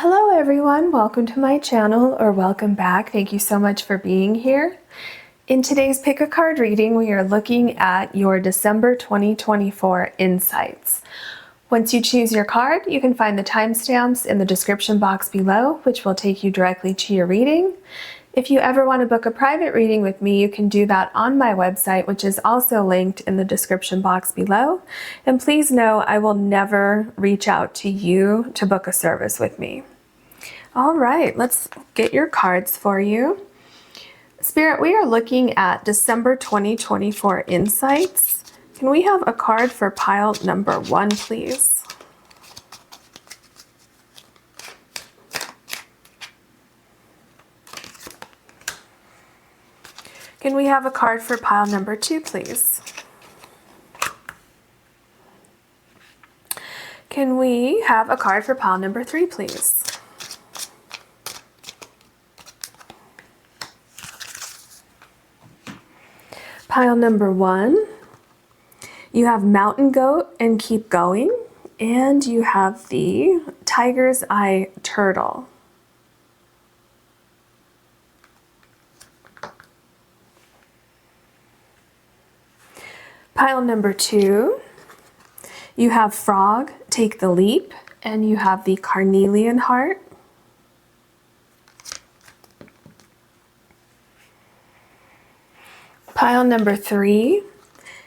Hello everyone, welcome to my channel, or welcome back. Thank you so much for being here. In today's Pick a Card reading, we are looking at your December 2024 insights. Once you choose your card, you can find the timestamps in the description box below, which will take you directly to your reading. If you ever want to book a private reading with me, you can do that on my website, which is also linked in the description box below. And please know I will never reach out to you to book a service with me. All right, let's get your cards for you. Spirit, we are looking at December 2024 insights. Can we have a card for pile number 1, please? Can we have a card for pile number 2, please? Can we have a card for pile number 3, please? Pile number 1, you have Mountain Goat and Keep Going, and you have the Tiger's Eye Turtle. Pile number 2, you have Frog, Take the Leap, and you have the Carnelian Heart. Pile number 3,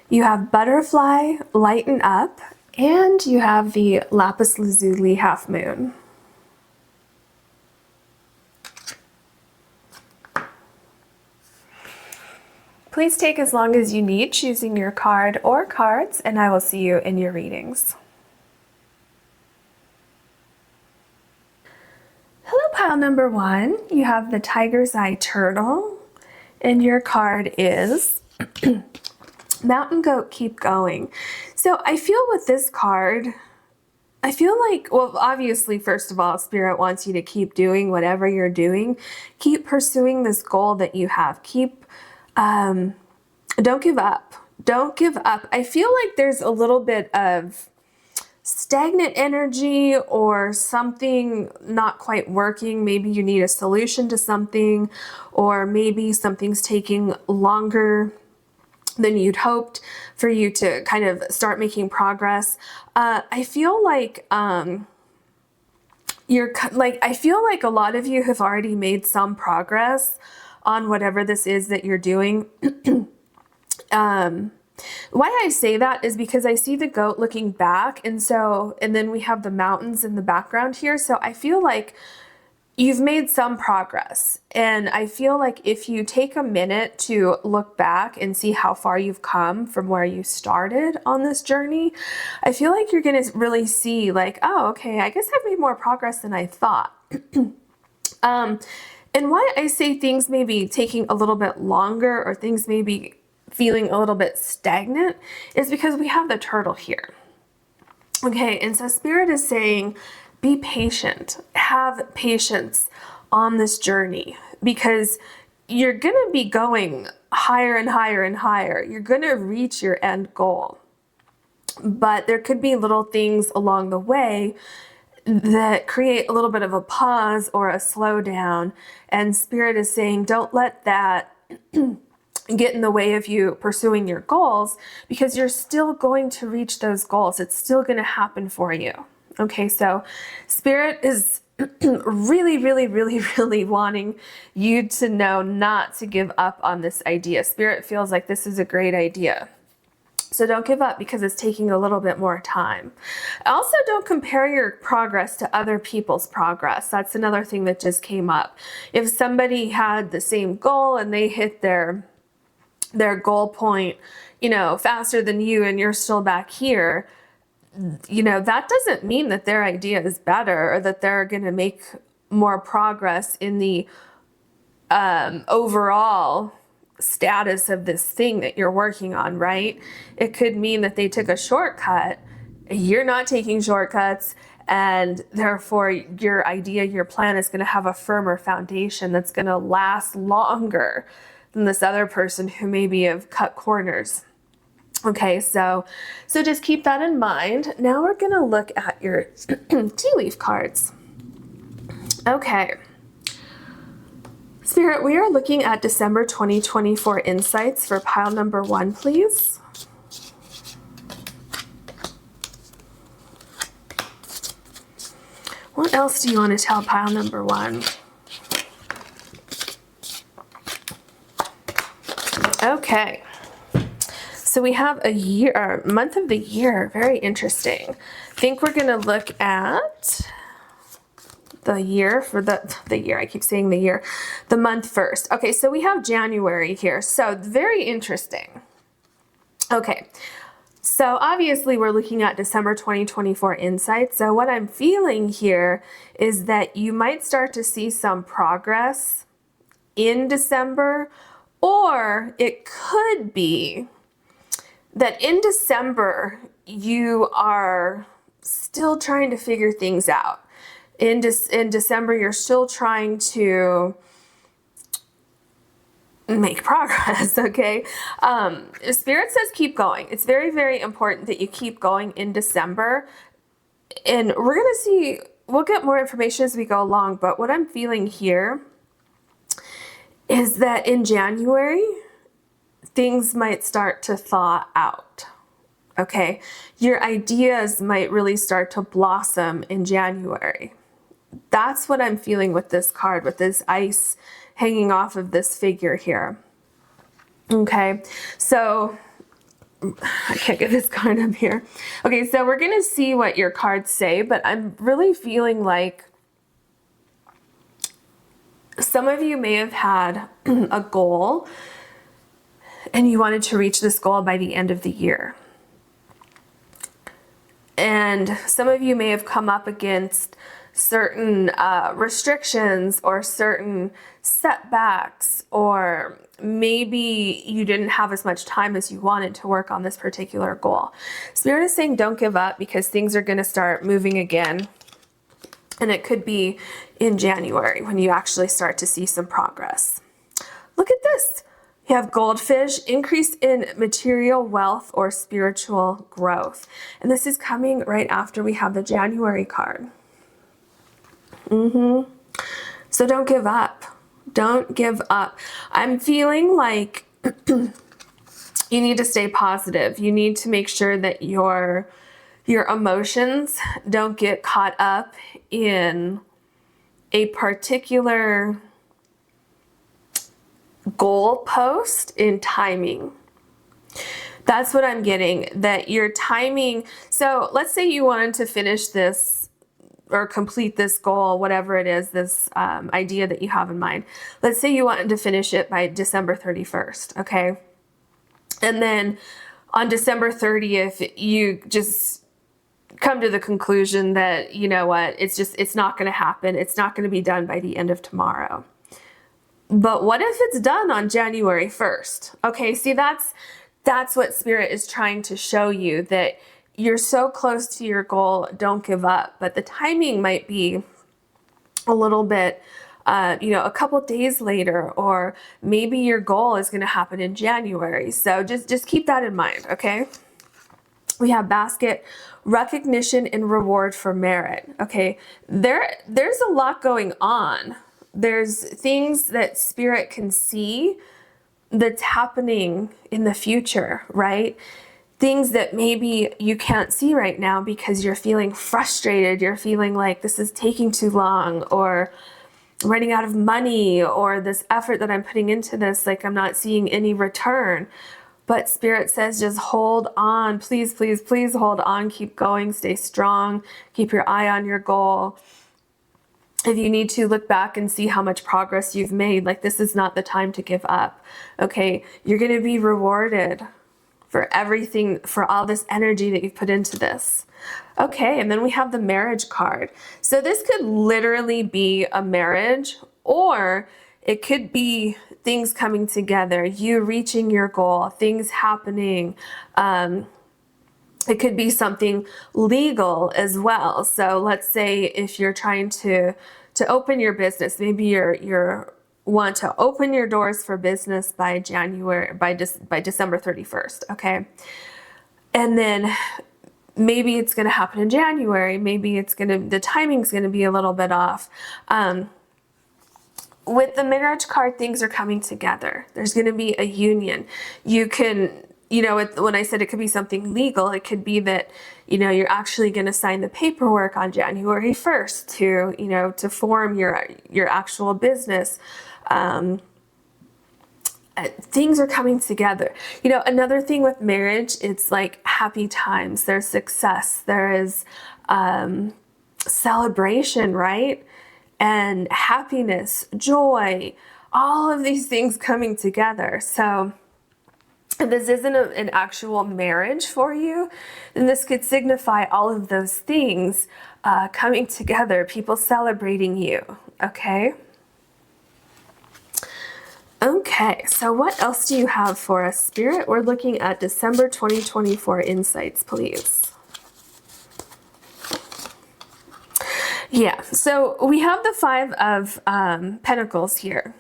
you have Butterfly, Lighten Up, and you have the Lapis Lazuli Half Moon. Please take as long as you need choosing your card or cards, and I will see you in your readings. Hello, pile number 1. You have the Tiger's Eye Turtle, and your card is Mountain Goat, Keep Going. So I feel with this card, I feel like, well, obviously, first of all, Spirit wants you to keep doing whatever you're doing. Keep pursuing this goal that you have. Don't give up. Don't give up. I feel like there's a little bit of stagnant energy or something not quite working. Maybe you need a solution to something, or maybe something's taking longer than you'd hoped for you to kind of start making progress. I feel like I feel like a lot of you have already made some progress on whatever this is that you're doing. Why I say that is because I see the goat looking back, and then we have the mountains in the background here. So I feel like you've made some progress, and I feel like if you take a minute to look back and see how far you've come from where you started on this journey, I feel like you're going to really see like, oh, okay, I guess I've made more progress than I thought. And why I say things may be taking a little bit longer, or things may be feeling a little bit stagnant, is because we have the turtle here. Okay, and so Spirit is saying, be patient, have patience on this journey, because you're going to be going higher and higher and higher. You're going to reach your end goal. But there could be little things along the way that create a little bit of a pause or a slowdown. And Spirit is saying, don't let that get in the way of you pursuing your goals, because you're still going to reach those goals. It's still going to happen for you. Okay, so Spirit is really, really, really, really wanting you to know not to give up on this idea. Spirit feels like this is a great idea. So don't give up, because it's taking a little bit more time. Also, don't compare your progress to other people's progress. That's another thing that just came up. If somebody had the same goal and they hit their goal point, faster than you, and you're still back here, that doesn't mean that their idea is better, or that they're going to make more progress in the overall status of this thing that you're working on, right? It could mean that they took a shortcut. You're not taking shortcuts, and therefore your idea, your plan is going to have a firmer foundation that's going to last longer than this other person who maybe have cut corners. Okay, so just keep that in mind. Now we're going to look at your tea leaf cards. Okay. Spirit, we are looking at December 2024 insights for pile number 1, please. What else do you want to tell pile number 1? Okay. So we have a year, month of the year. Very interesting. I think we're going to look at the year for the year. I keep saying the year. The month first. Okay, so we have January here. So very interesting. Okay. So obviously we're looking at December 2024 insights. So what I'm feeling here is that you might start to see some progress in December, or it could be that in December you are still trying to figure things out. In December, you're still trying to make progress, okay? Spirit says keep going. It's very, very important that you keep going in December. And we're going to see, we'll get more information as we go along, but what I'm feeling here is that in January, things might start to thaw out, okay? Your ideas might really start to blossom in January. That's what I'm feeling with this card, with this ice hanging off of this figure here. Okay, so I can't get this card up here. Okay, so we're going to see what your cards say, but I'm really feeling like some of you may have had a goal and you wanted to reach this goal by the end of the year. And some of you may have come up against certain restrictions or certain setbacks, or maybe you didn't have as much time as you wanted to work on this particular goal. Spirit is saying don't give up, because things are going to start moving again. And it could be in January when you actually start to see some progress. Look at this. You have goldfish, increase in material wealth or spiritual growth. And this is coming right after we have the January card. So don't give up. Don't give up. I'm feeling like you need to stay positive. You need to make sure that your emotions don't get caught up in a particular goal post in timing. That's what I'm getting, that your timing. So let's say you wanted to finish this or complete this goal, whatever it is, this idea that you have in mind. Let's say you wanted to finish it by December 31st, okay? And then on December 30th, you just come to the conclusion that, you know what, it's not going to happen. It's not going to be done by the end of tomorrow. But what if it's done on January 1st? Okay, see, that's what Spirit is trying to show you, that you're so close to your goal, don't give up. But the timing might be a little bit, a couple days later, or maybe your goal is going to happen in January. So just keep that in mind, okay? We have basket, recognition and reward for merit. Okay, there's a lot going on. There's things that Spirit can see that's happening in the future, right? Things that maybe you can't see right now because you're feeling frustrated. You're feeling like this is taking too long, or running out of money, or this effort that I'm putting into this, like I'm not seeing any return. But Spirit says just hold on. Please, please, please hold on. Keep going. Stay strong. Keep your eye on your goal. If you need to, look back and see how much progress you've made. Like, this is not the time to give up. Okay, you're going to be rewarded for everything, for all this energy that you've put into this. Okay, and then we have the marriage card. So this could literally be a marriage, or it could be things coming together, you reaching your goal, things happening. It could be something legal as well. So let's say if you're trying to open your business, maybe you're want to open your doors for business by December 31st, okay? And then maybe it's going to happen in January. Maybe the timing's going to be a little bit off. With the marriage card, things are coming together. There's going to be a union. You can, when I said it could be something legal, it could be that, you're actually going to sign the paperwork on January 1st to form your actual business. Things are coming together. Another thing with marriage, it's like happy times. There's success. There is celebration, right? And happiness, joy, all of these things coming together. So if this isn't an actual marriage for you, then this could signify all of those things coming together, people celebrating you, okay? Okay, so what else do you have for us, Spirit? We're looking at December 2024 insights, please. Yeah, so we have the Five of Pentacles here,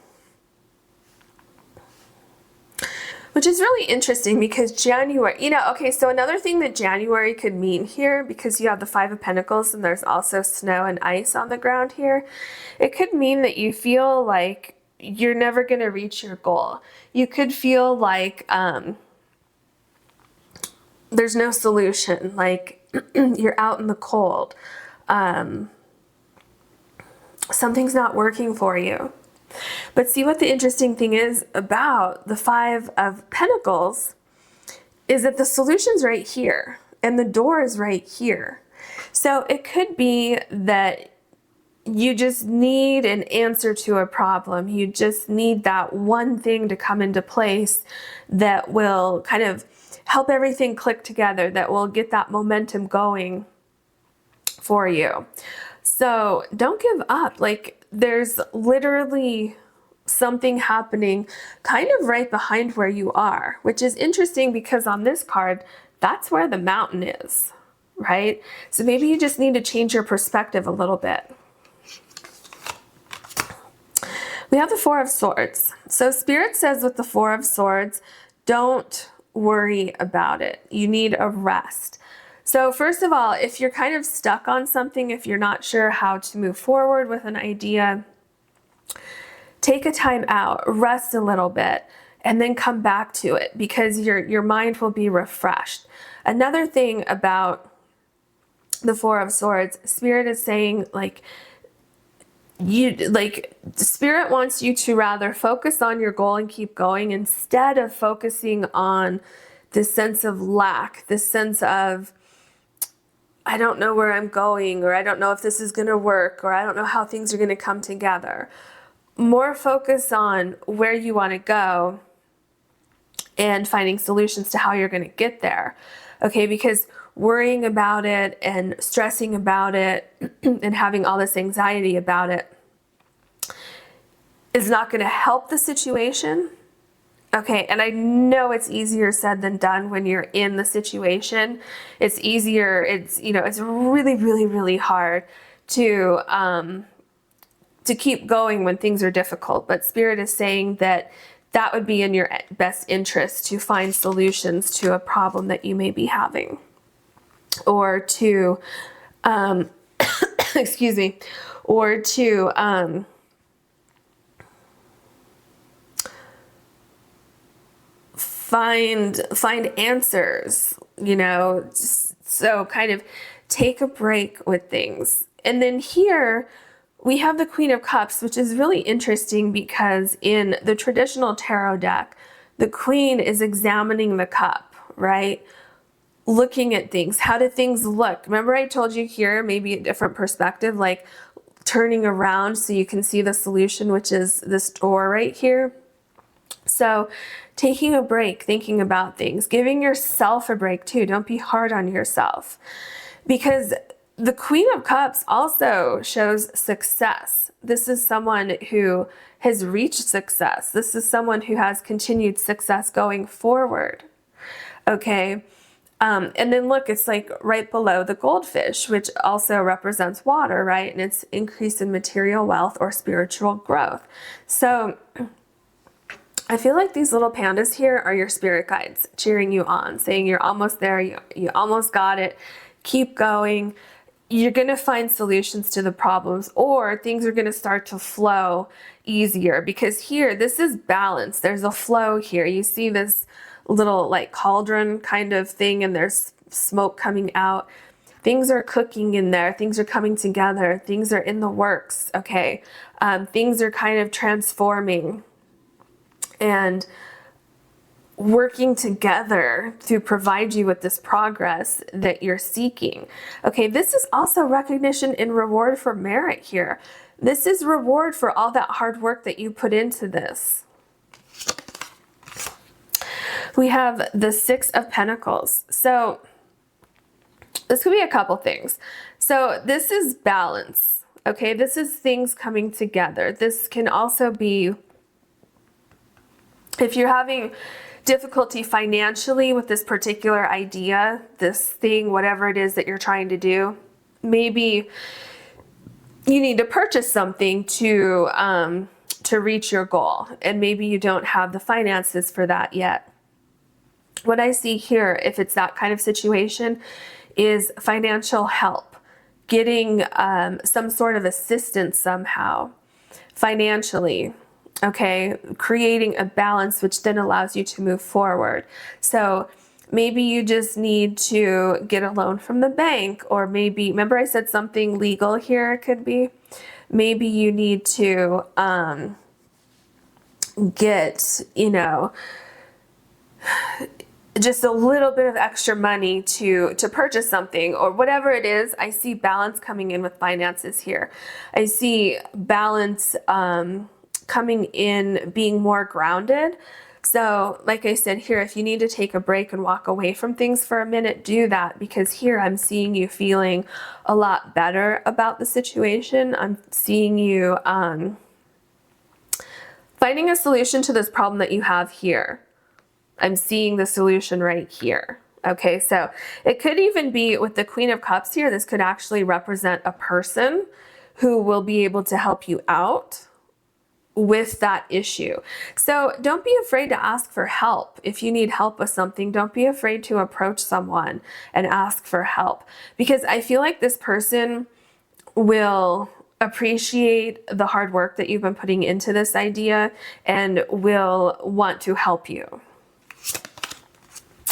which is really interesting because January, okay, so another thing that January could mean here, because you have the Five of Pentacles and there's also snow and ice on the ground here, it could mean that you feel like you're never going to reach your goal. You could feel like there's no solution, like you're out in the cold. Something's not working for you. But see, what the interesting thing is about the Five of Pentacles is that the solution's right here and the door is right here. So it could be that you just need an answer to a problem. You just need that one thing to come into place that will kind of help everything click together, that will get that momentum going for you. So don't give up. Like, there's literally something happening kind of right behind where you are, which is interesting because on this card, that's where the mountain is, right? So maybe you just need to change your perspective a little bit. We have the Four of Swords. So Spirit says with the Four of Swords, don't worry about it. You need a rest. So first of all, if you're kind of stuck on something, if you're not sure how to move forward with an idea, take a time out, rest a little bit, and then come back to it because your mind will be refreshed. Another thing about the Four of Swords, Spirit is saying Spirit wants you to rather focus on your goal and keep going instead of focusing on this sense of lack, this sense of, I don't know where I'm going, or I don't know if this is going to work, or I don't know how things are going to come together. More focus on where you want to go and finding solutions to how you're going to get there. Okay, because worrying about it and stressing about it and having all this anxiety about it is not going to help the situation. Okay, and I know it's easier said than done when you're in the situation. It's easier, it's really, really, really hard to keep going when things are difficult. But Spirit is saying that that would be in your best interest to find solutions to a problem that you may be having. Or to, excuse me, or to find answers, so kind of take a break with things. And then here we have the Queen of Cups, which is really interesting because in the traditional tarot deck, the Queen is examining the cup, right? Looking at things. How do things look? Remember I told you here, maybe a different perspective, like turning around so you can see the solution, which is this door right here. So taking a break, thinking about things, giving yourself a break too. Don't be hard on yourself, because the Queen of Cups also shows success. This is someone who has reached success. This is someone who has continued success going forward. Okay. And then look, it's like right below the goldfish, which also represents water, right? And it's increase in material wealth or spiritual growth. So I feel like these little pandas here are your spirit guides cheering you on, saying you're almost there, you almost got it, keep going. You're going to find solutions to the problems, or things are going to start to flow easier, because here, this is balance. There's a flow here. You see this little like cauldron kind of thing, and there's smoke coming out. Things are cooking in there. Things are coming together. Things are in the works. Okay. Things are kind of transforming and working together to provide you with this progress that you're seeking. Okay, this is also recognition and reward for merit here. This is reward for all that hard work that you put into this. We have the Six of Pentacles. So this could be a couple things. So this is balance. Okay, this is things coming together. This can also be if you're having difficulty financially with this particular idea, this thing, whatever it is that you're trying to do. Maybe you need to purchase something to reach your goal, and maybe you don't have the finances for that yet. What I see here, if it's that kind of situation, is financial help, getting some sort of assistance somehow financially. Okay, creating a balance, which then allows you to move forward. So maybe you just need to get a loan from the bank, or maybe, remember I said something legal here, it could be. Maybe you need to get, you know, just a little bit of extra money to purchase something, or whatever it is. I see balance coming in with finances here. I see balance coming in, being more grounded. So like I said here, if you need to take a break and walk away from things for a minute, do that, because here I'm seeing you feeling a lot better about the situation. I'm seeing you finding a solution to this problem that you have here. I'm seeing the solution right here. Okay, so it could even be with the Queen of Cups here. This could actually represent a person who will be able to help you out with that issue. So don't be afraid to ask for help. If you need help with something, don't be afraid to approach someone and ask for help, because I feel like this person will appreciate the hard work that you've been putting into this idea and will want to help you.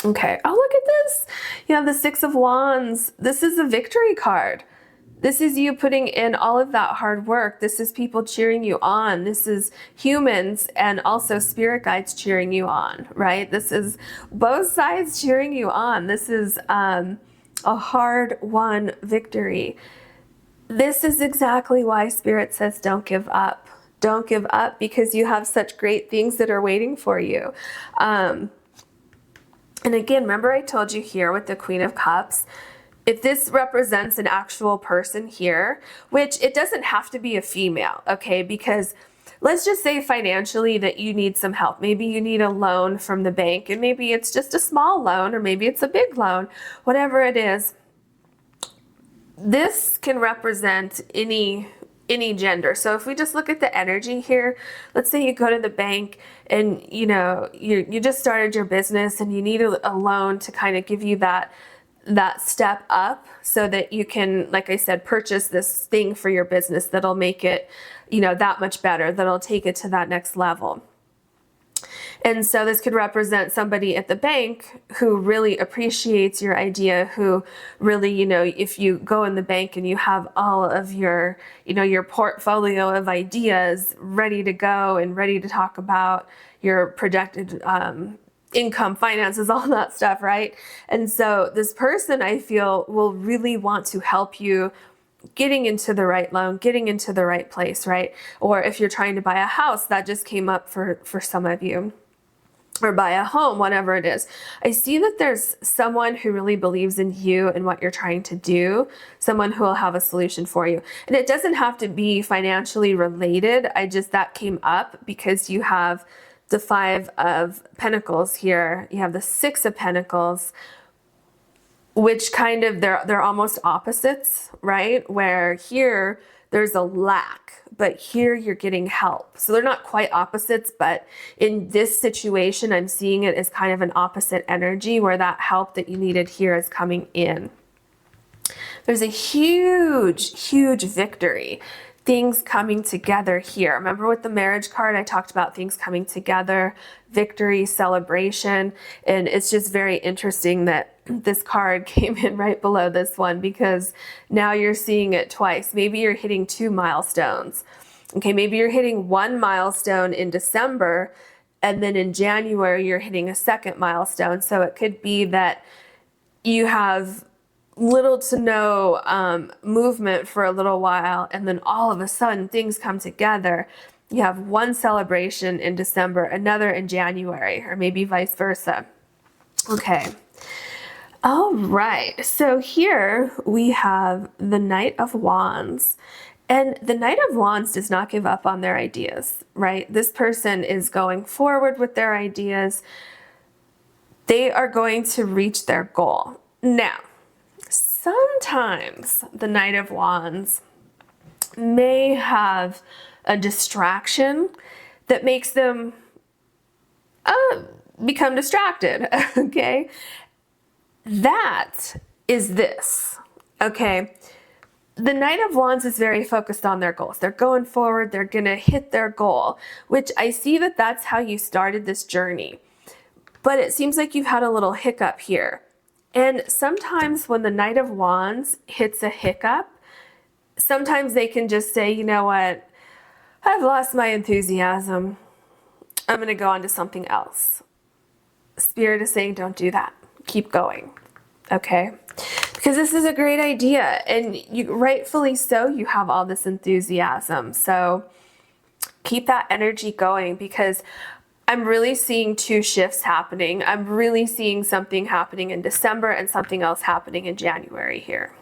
Okay, oh, look at this. You have the Six of Wands. This is a victory card. This is you putting in all of that hard work. This is people cheering you on. This is humans and also spirit guides cheering you on, right? This is both sides cheering you on. This is a hard-won victory. This is exactly why Spirit says don't give up. Don't give up, because you have such great things that are waiting for you. And again, remember I told you here with the Queen of Cups, if this represents an actual person here, which it doesn't have to be a female, okay? Because let's just say financially that you need some help. Maybe you need a loan from the bank, and maybe it's just a small loan, or maybe it's a big loan, whatever it is. This can represent any gender. So if we just look at the energy here, let's say you go to the bank and you know you just started your business and you need a loan to kind of give you that step up so that you can, like I said, purchase this thing for your business that'll make it, you know, that much better, that'll take it to that next level. And so this could represent somebody at the bank who really appreciates your idea, who really, you know, if you go in the bank and you have all of your, you know, your portfolio of ideas ready to go and ready to talk about your projected income, finances, all that stuff, right? And so this person, I feel, will really want to help you getting into the right loan, getting into the right place, right? Or if you're trying to buy a house, that just came up for some of you, or buy a home, whatever it is. I see that there's someone who really believes in you and what you're trying to do, someone who will have a solution for you. And it doesn't have to be financially related. That came up because you have the Five of Pentacles here. You have the Six of Pentacles, which kind of, they're almost opposites, right? Where here there's a lack, but here you're getting help. So they're not quite opposites, but in this situation, I'm seeing it as kind of an opposite energy where that help that you needed here is coming in. There's a huge, huge victory. Things coming together here. Remember with the marriage card, I talked about things coming together, victory, celebration, and it's just very interesting that this card came in right below this one because now you're seeing it twice. Maybe you're hitting 2 milestones. Okay, maybe you're hitting 1 milestone in December, and then in January you're hitting a second milestone. So it could be that you have little to no movement for a little while, and then all of a sudden things come together. You have one celebration in December, another in January, or maybe vice versa. Okay. All right. So here we have the Knight of Wands. And the Knight of Wands does not give up on their ideas, right? This person is going forward with their ideas. They are going to reach their goal. Now, sometimes the Knight of Wands may have a distraction that makes them become distracted, okay? That is this, okay? The Knight of Wands is very focused on their goals. They're going forward, they're gonna hit their goal, which I see that that's how you started this journey. But it seems like you've had a little hiccup here. And sometimes when the Knight of Wands hits a hiccup, sometimes they can just say, you know what, I've lost my enthusiasm. I'm going to go on to something else. Spirit is saying, don't do that. Keep going. Okay? Because this is a great idea. And you, rightfully so, you have all this enthusiasm. So keep that energy going, because I'm really seeing 2 shifts happening. I'm really seeing something happening in December and something else happening in January here.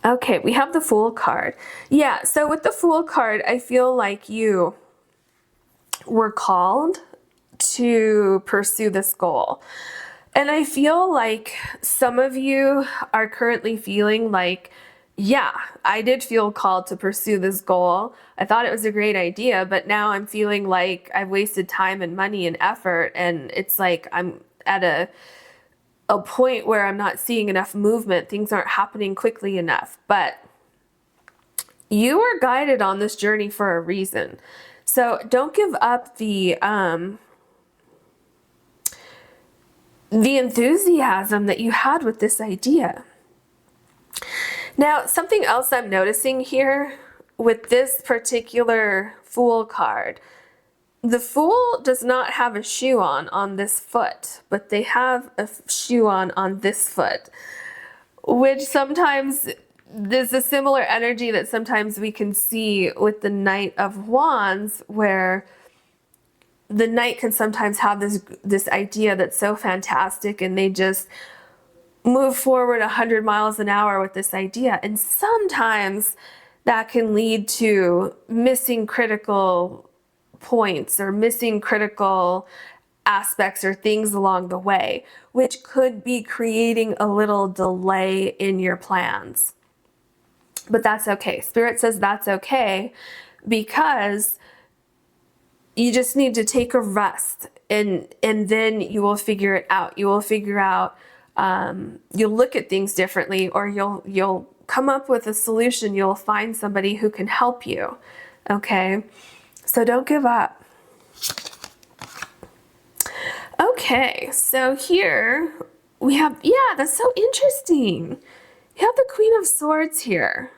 Okay, we have the Fool card. Yeah, so with the Fool card, I feel like you were called to pursue this goal. And I feel like some of you are currently feeling like, yeah, I did feel called to pursue this goal. I thought it was a great idea, but now I'm feeling like I've wasted time and money and effort, and it's like I'm at a point where I'm not seeing enough movement. Things aren't happening quickly enough. But you are guided on this journey for a reason. So don't give up the enthusiasm that you had with this idea. Now, something else I'm noticing here with this particular Fool card, the Fool does not have a shoe on this foot, but they have a shoe on this foot, which sometimes there's a similar energy that sometimes we can see with the Knight of Wands, where the Knight can sometimes have this idea that's so fantastic, and they just move forward 100 miles an hour with this idea. And sometimes that can lead to missing critical points or missing critical aspects or things along the way, which could be creating a little delay in your plans. But that's okay. Spirit says that's okay, because you just need to take a rest, and then you will figure it out. You will figure out, you'll look at things differently, or you'll come up with a solution. You'll find somebody who can help you. Okay? So don't give up. Okay, so here we have, yeah, that's so interesting. You have the Queen of Swords here.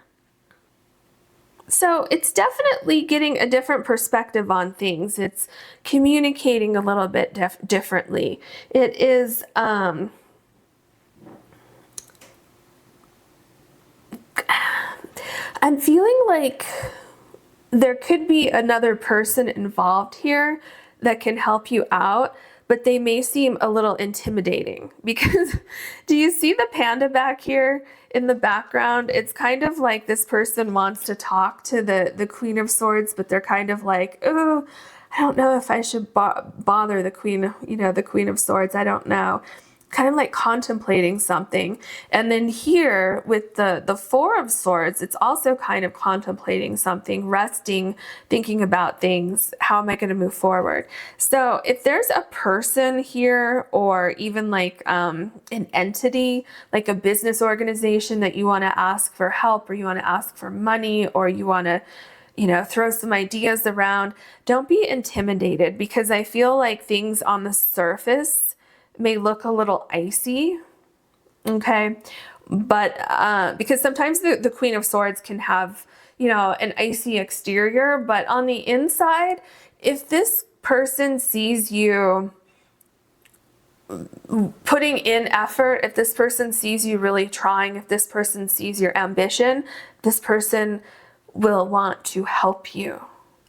So it's definitely getting a different perspective on things. It's communicating a little bit differently. It is, I'm feeling like there could be another person involved here that can help you out, but they may seem a little intimidating, because do you see the panda back here in the background? It's kind of like this person wants to talk to the Queen of Swords, but they're kind of like, oh, I don't know if I should bother the Queen, the Queen of Swords. I don't know. kind of like contemplating something. And then here with the Four of Swords, it's also kind of contemplating something, resting, thinking about things. How am I going to move forward? So if there's a person here, or even like an entity, like a business organization that you want to ask for help, or you want to ask for money, or you want to, you know, throw some ideas around, don't be intimidated, because I feel like things on the surface may look a little icy, okay? But because sometimes the Queen of Swords can have, you know, an icy exterior, but on the inside, if this person sees you putting in effort, if this person sees you really trying, if this person sees your ambition, this person will want to help you.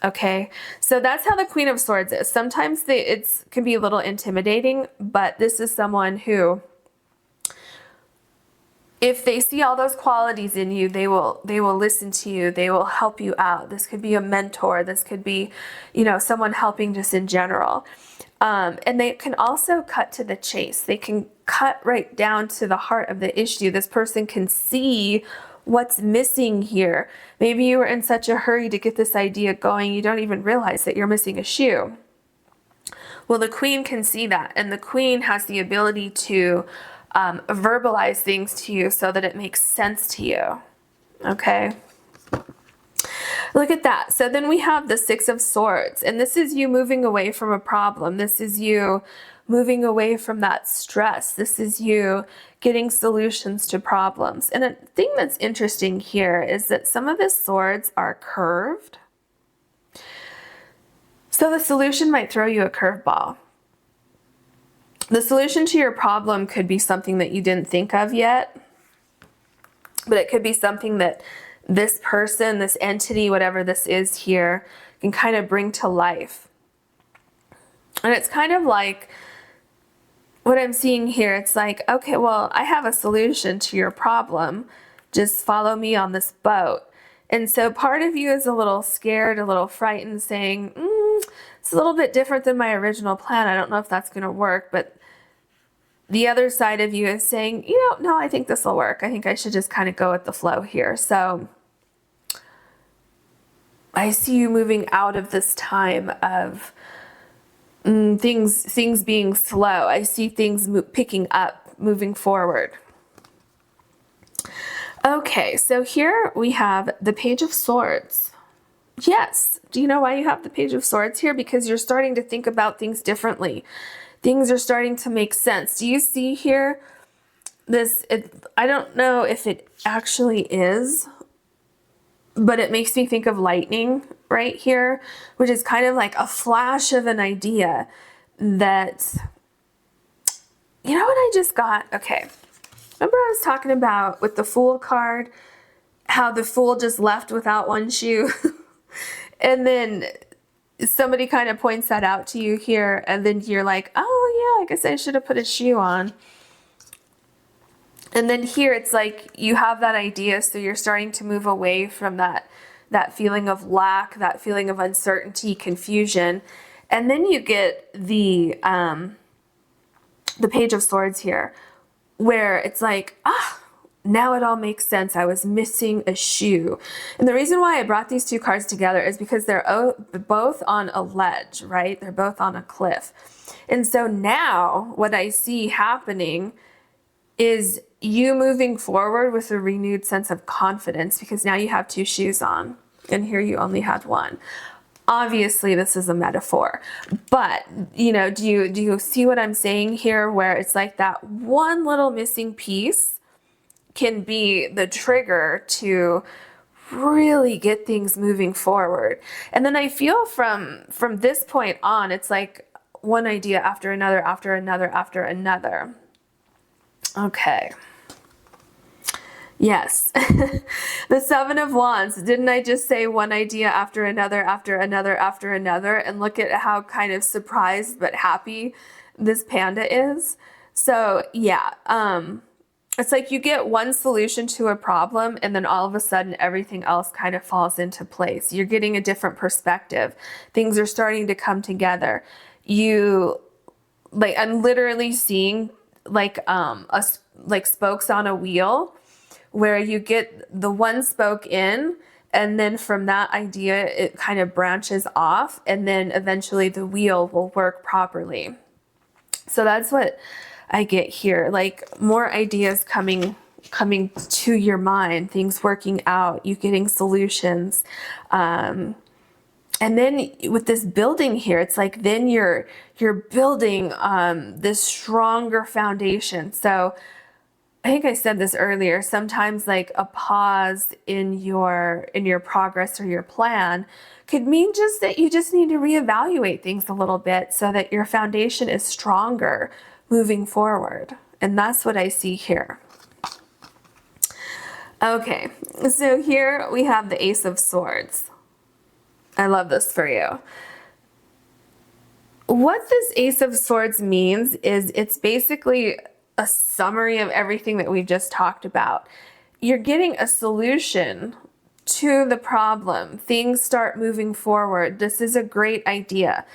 Okay, so that's how the Queen of Swords is. Sometimes it can be a little intimidating, but this is someone who, if they see all those qualities in you, they will listen to you. They will help you out. This could be a mentor. This could be, you know, someone helping just in general. And they can also cut to the chase. They can cut right down to the heart of the issue. This person can see what's missing here. Maybe you were in such a hurry to get this idea going, you don't even realize that you're missing a shoe. Well, the Queen can see that, and the Queen has the ability to verbalize things to you so that it makes sense to you. Okay. Look at that. So then we have the Six of Swords, and this is you moving away from a problem. This is you moving away from that stress. This is you getting solutions to problems. And a thing that's interesting here is that some of the swords are curved. So the solution might throw you a curveball. The solution to your problem could be something that you didn't think of yet, but it could be something that this person, this entity, whatever this is here, can kind of bring to life. And it's kind of like what I'm seeing here. It's like, okay, well, I have a solution to your problem. Just follow me on this boat. And so part of you is a little scared, a little frightened, saying, it's a little bit different than my original plan. I don't know if that's going to work. But the other side of you is saying, you know, no, I think this will work. I think I should just kind of go with the flow here. So I see you moving out of this time of things being slow. I see things picking up, moving forward. Okay, so here we have the Page of Swords. Yes, do you know why you have the Page of Swords here? Because you're starting to think about things differently. Things are starting to make sense. Do you see here this? I don't know if it actually is, but it makes me think of lightning right here, which is kind of like a flash of an idea that, you know what I just got? Okay. Remember I was talking about with the Fool card, how the Fool just left without one shoe? And then somebody kind of points that out to you here, and then you're like, oh yeah, I guess I should have put a shoe on. And then here it's like you have that idea, so you're starting to move away from that feeling of lack, that feeling of uncertainty, confusion. And then you get the Page of Swords here, where it's like, now it all makes sense. I was missing a shoe. And the reason why I brought these two cards together is because they're both on a ledge, right? They're both on a cliff. And so now what I see happening is you moving forward with a renewed sense of confidence, because now you have two shoes on and here you only had one. Obviously this is a metaphor, but you know, do you see what I'm saying here, where it's like that one little missing piece can be the trigger to really get things moving forward. And then I feel from this point on, it's like one idea after another, after another, after another. Okay. Yes. The Seven of Wands. Didn't I just say one idea after another, after another, after another? And look at how kind of surprised but happy this panda is. So yeah, it's like you get one solution to a problem and then all of a sudden everything else kind of falls into place. You're getting a different perspective. Things are starting to come together. I'm literally seeing like spokes on a wheel, where you get the one spoke in, and then from that idea, it kind of branches off, and then eventually the wheel will work properly. So that's what I get here, like more ideas coming to your mind, things working out, you getting solutions. And then with this building here, it's like then you're building this stronger foundation. So I think I said this earlier, sometimes like a pause in your progress or your plan could mean just that you just need to reevaluate things a little bit so that your foundation is stronger moving forward. And that's what I see here. Okay, so here we have the Ace of Swords. I love this for you. What this Ace of Swords means is it's basically a summary of everything that we've just talked about. You're getting a solution to the problem. Things start moving forward. This is a great idea.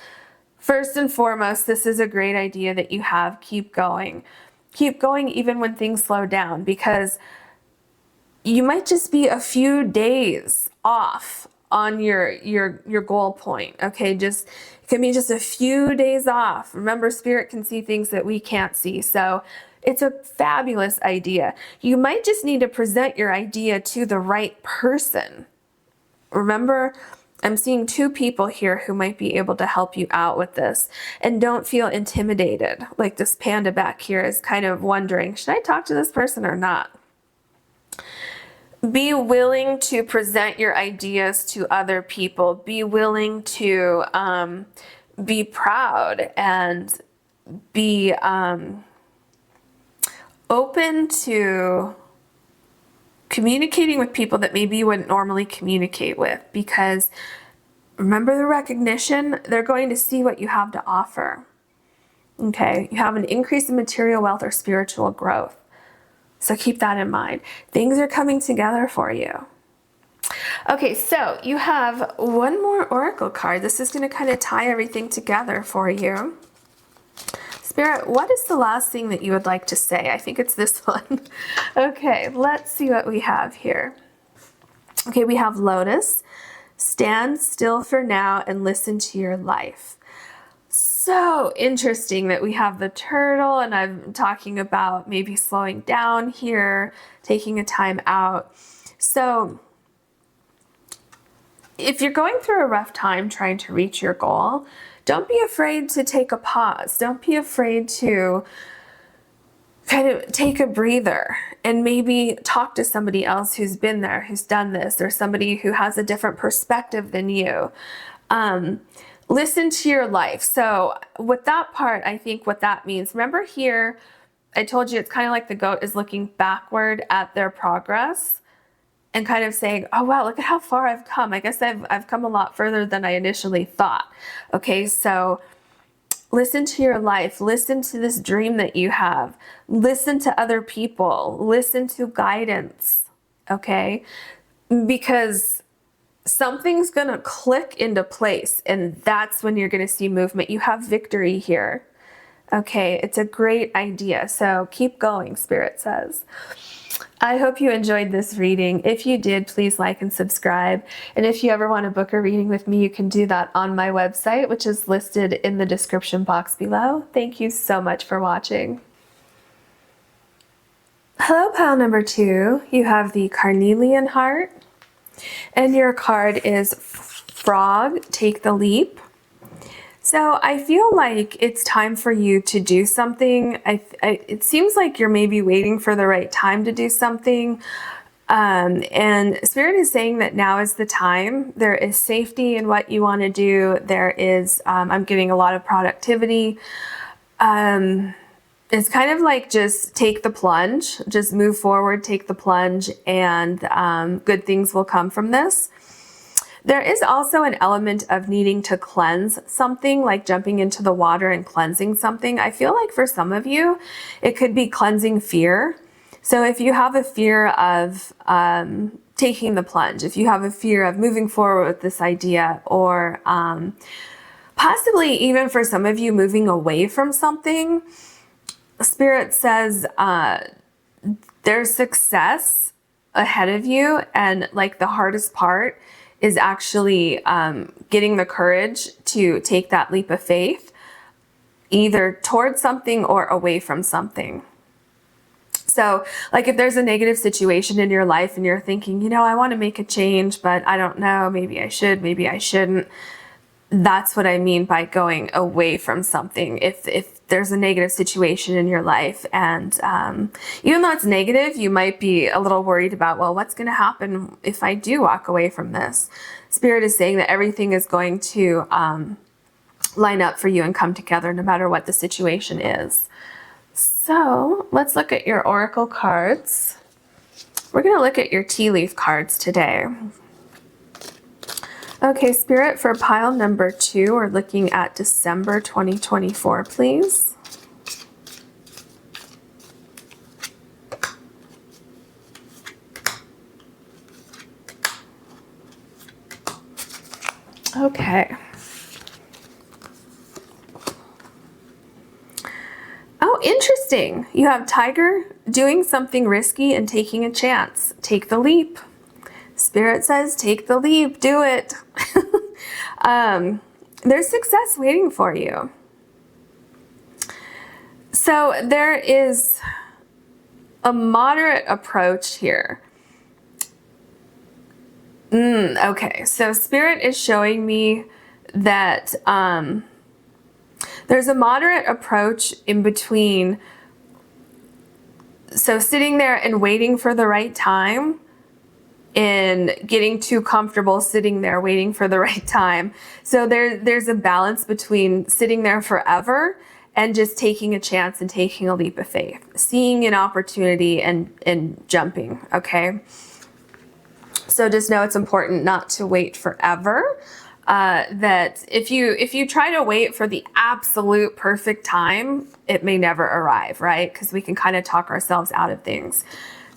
First and foremost, this is a great idea that you have. Keep going. Keep going even when things slow down, because you might just be a few days off on your goal point. Okay, just it can be just a few days off. Remember, spirit can see things that we can't see. So it's a fabulous idea. You might just need to present your idea to the right person. Remember, I'm seeing two people here who might be able to help you out with this. And don't feel intimidated. Like this panda back here is kind of wondering, should I talk to this person or not? Be willing to present your ideas to other people. Be willing to be proud and be open to communicating with people that maybe you wouldn't normally communicate with, because remember the recognition, they're going to see what you have to offer. Okay, you have an increase in material wealth or spiritual growth. So keep that in mind. Things are coming together for you. Okay, so you have one more oracle card. This is going to kind of tie everything together for you. Spirit, what is the last thing that you would like to say? I think it's this one. Okay, let's see what we have here. Okay, we have Lotus. Stand still for now and listen to your life. So interesting that we have the turtle, and I'm talking about maybe slowing down here, taking a time out. So if you're going through a rough time trying to reach your goal, don't be afraid to take a pause. Don't be afraid to kind of take a breather and maybe talk to somebody else who's been there, who's done this, or somebody who has a different perspective than you. Listen to your life. So with that part, I think what that means, remember here, I told you it's kind of like the goat is looking backward at their progress and kind of saying, oh, wow, look at how far I've come. I guess I've come a lot further than I initially thought. Okay, so listen to your life. Listen to this dream that you have. Listen to other people. Listen to guidance, okay? Because something's going to click into place, and that's when you're going to see movement. You have victory here, okay? It's a great idea. So keep going, Spirit says. I hope you enjoyed this reading. If you did, please like and subscribe. And if you ever want to book a reading with me, you can do that on my website, which is listed in the description box below. Thank you so much for watching. Hello, pile number 2. You have the Carnelian heart, and your card is Frog, Take the Leap. So I feel like it's time for you to do something. It seems like you're maybe waiting for the right time to do something. And Spirit is saying that now is the time. There is safety in what you want to do. There is, I'm getting a lot of productivity. It's kind of like just take the plunge, just move forward, take the plunge, and good things will come from this. There is also an element of needing to cleanse something, like jumping into the water and cleansing something. I feel like for some of you, it could be cleansing fear. So if you have a fear of taking the plunge, if you have a fear of moving forward with this idea, or possibly even for some of you moving away from something, Spirit says there's success ahead of you, and like the hardest part is actually getting the courage to take that leap of faith, either towards something or away from something. So like if there's a negative situation in your life and you're thinking, you know, I want to make a change, but I don't know, maybe I should, maybe I shouldn't. That's what I mean by going away from something. If there's a negative situation in your life, and even though it's negative, you might be a little worried about, well, what's going to happen if I do walk away from this? Spirit is saying that everything is going to line up for you and come together no matter what the situation is. So let's look at your oracle cards. We're going to look at your tea leaf cards today. Okay, Spirit, for pile number 2, we're looking at December 2024, please. Okay. Oh, interesting. You have Tiger doing something risky and taking a chance. Take the leap. Spirit says, take the leap, do it. There's success waiting for you. So there is a moderate approach here. Okay, so Spirit is showing me that there's a moderate approach in between. So sitting there and waiting for the right time, in getting too comfortable sitting there waiting for the right time. So there's a balance between sitting there forever and just taking a chance and taking a leap of faith, seeing an opportunity and jumping, okay? So just know it's important not to wait forever. That if you try to wait for the absolute perfect time, it may never arrive, right? Because we can kind of talk ourselves out of things.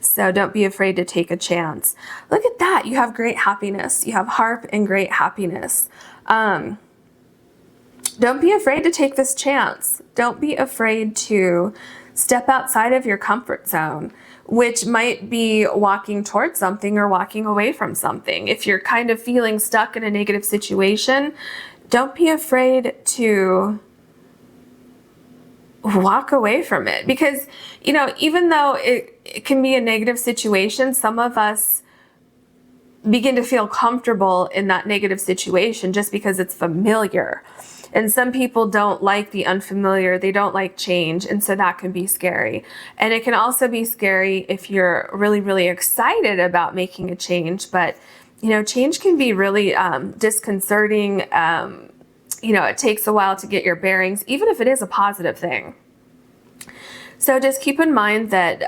So don't be afraid to take a chance. Look at that. You have great happiness. You have harp and great happiness. Don't be afraid to take this chance. Don't be afraid to step outside of your comfort zone, which might be walking towards something or walking away from something. If you're kind of feeling stuck in a negative situation, don't be afraid to walk away from it, because, you know, even though it can be a negative situation, some of us begin to feel comfortable in that negative situation just because it's familiar. And some people don't like the unfamiliar, they don't like change, and so that can be scary. And it can also be scary if you're really, really excited about making a change, but, you know, change can be really disconcerting. You know, it takes a while to get your bearings, even if it is a positive thing. So just keep in mind that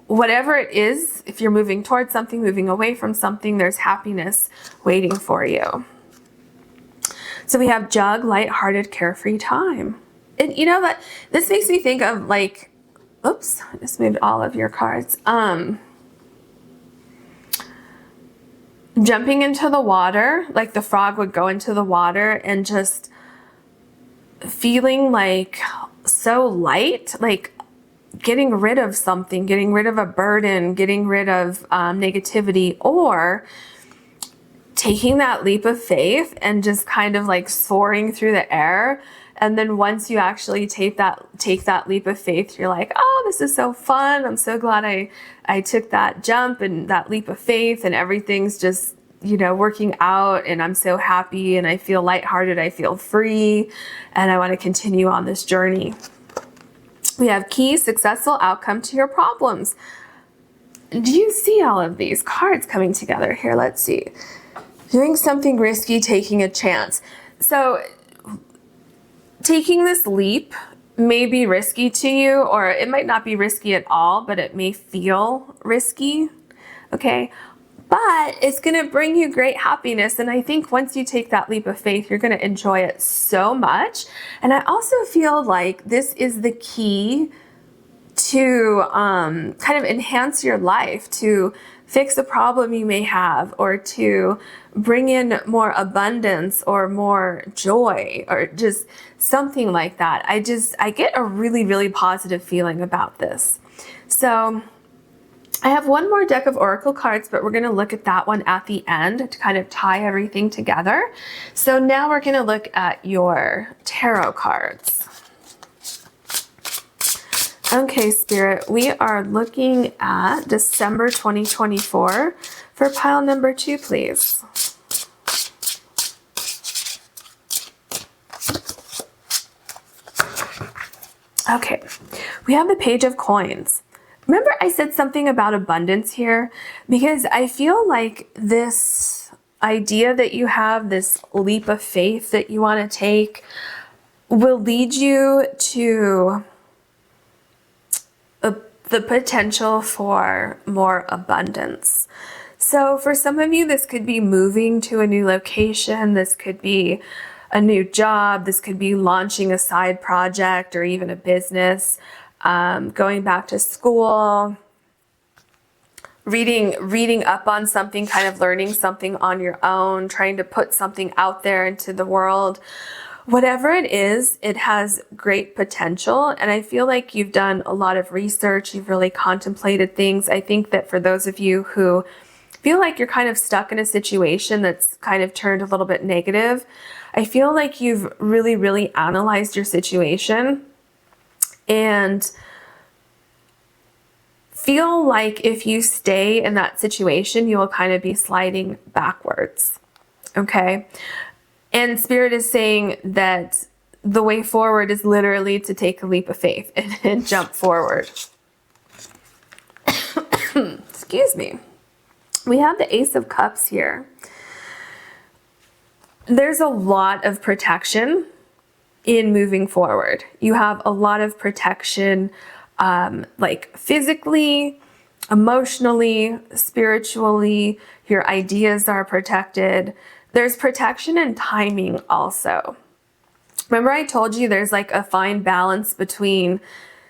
whatever it is, if you're moving towards something, moving away from something, there's happiness waiting for you. So we have jug, lighthearted, carefree time. And you know what? This makes me think of like, oops, I just moved all of your cards. Jumping into the water, like the frog would go into the water, and just feeling like so light, like getting rid of something, getting rid of a burden, getting rid of negativity, or taking that leap of faith and just kind of like soaring through the air. And then once you actually take that leap of faith, you're like, oh, this is so fun. I'm so glad I took that jump and that leap of faith, and everything's just, you know, working out, and I'm so happy, and I feel lighthearted, I feel free, and I want to continue on this journey. We have key, successful outcome to your problems. Do you see all of these cards coming together here? Let's see. Doing something risky, taking a chance. So taking this leap may be risky to you, or it might not be risky at all, but it may feel risky, okay? But it's gonna bring you great happiness, and I think once you take that leap of faith, you're gonna enjoy it so much. And I also feel like this is the key to kind of enhance your life, to fix a problem you may have, or to bring in more abundance or more joy, or just something like that. I get a really, really positive feeling about this. So I have one more deck of oracle cards, but we're going to look at that one at the end to kind of tie everything together. So now we're going to look at your tarot cards. Okay, Spirit, we are looking at December 2024 for pile number 2, please. Okay, we have the Page of Coins. Remember I said something about abundance here? Because I feel like this idea that you have, this leap of faith that you want to take, will lead you to the potential for more abundance. So for some of you, this could be moving to a new location. This could be a new job. This could be launching a side project or even a business, going back to school, reading up on something, kind of learning something on your own, trying to put something out there into the world. Whatever it is, it has great potential. And I feel like you've done a lot of research. You've really contemplated things. I think that for those of you who feel like you're kind of stuck in a situation that's kind of turned a little bit negative, I feel like you've really, really analyzed your situation and feel like if you stay in that situation, you will kind of be sliding backwards. Okay. And Spirit is saying that the way forward is literally to take a leap of faith and jump forward. Excuse me. We have the Ace of Cups here. There's a lot of protection in moving forward. You have a lot of protection, like physically, emotionally, spiritually. Your ideas are protected. There's protection and timing also. Remember I told you there's like a fine balance between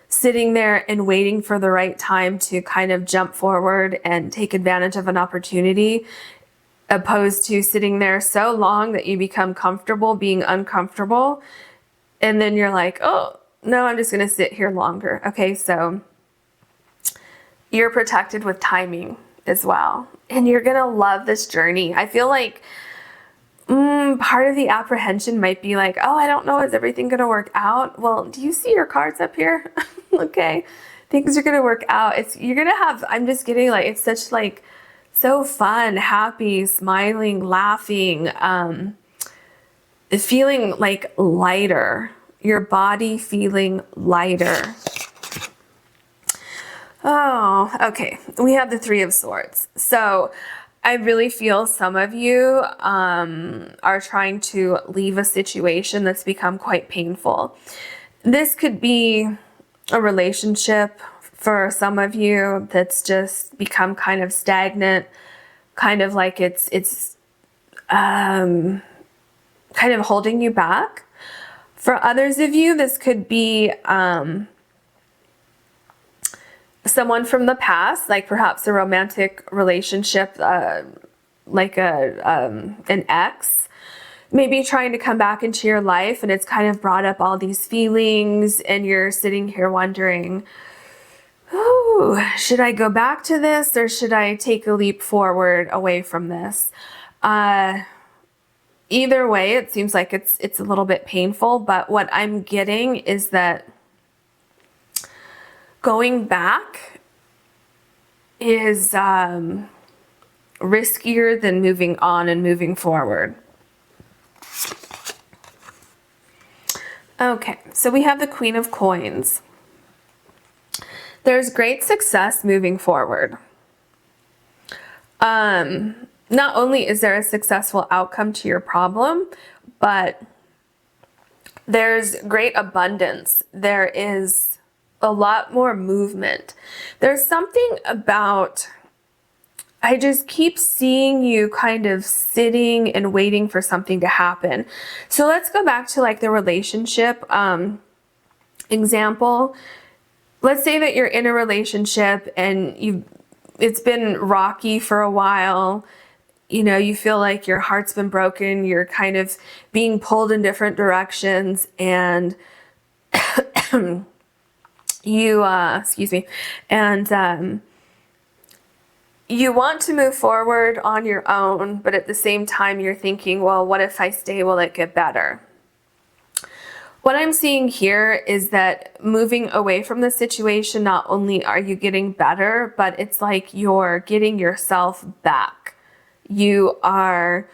sitting there and waiting for the right time to kind of jump forward and take advantage of an opportunity, opposed to sitting there so long that you become comfortable being uncomfortable. And then you're like, oh, no, I'm just going to sit here longer. Okay, so you're protected with timing as well. And you're going to love this journey. I feel like part of the apprehension might be like, oh, I don't know, is everything going to work out? Well, do you see your cards up here? Okay, things are going to work out. You're going to have, I'm just getting like, it's such like, so fun, happy, smiling, laughing, feeling like lighter, your body feeling lighter. Oh, okay. We have the Three of Swords. So I really feel some of you are trying to leave a situation that's become quite painful. This could be a relationship for some of you that's just become kind of stagnant, kind of like it's kind of holding you back. For others of you, this could be someone from the past, like perhaps a romantic relationship, like an ex, maybe trying to come back into your life, and it's kind of brought up all these feelings, and you're sitting here wondering, oh, should I go back to this, or should I take a leap forward away from this? Either way, it seems like it's a little bit painful, but what I'm getting is that going back is riskier than moving on and moving forward. Okay, so we have the Queen of Coins. There's great success moving forward. Not only is there a successful outcome to your problem, but there's great abundance. There is a lot more movement. There's something about, I just keep seeing you kind of sitting and waiting for something to happen. So let's go back to like the relationship example. Let's say that you're in a relationship and it's been rocky for a while. You know, you feel like your heart's been broken. You're kind of being pulled in different directions, and you, excuse me, and you want to move forward on your own, but at the same time, you're thinking, well, what if I stay? Will it get better? What I'm seeing here is that moving away from the situation, not only are you getting better, but it's like you're getting yourself back. You are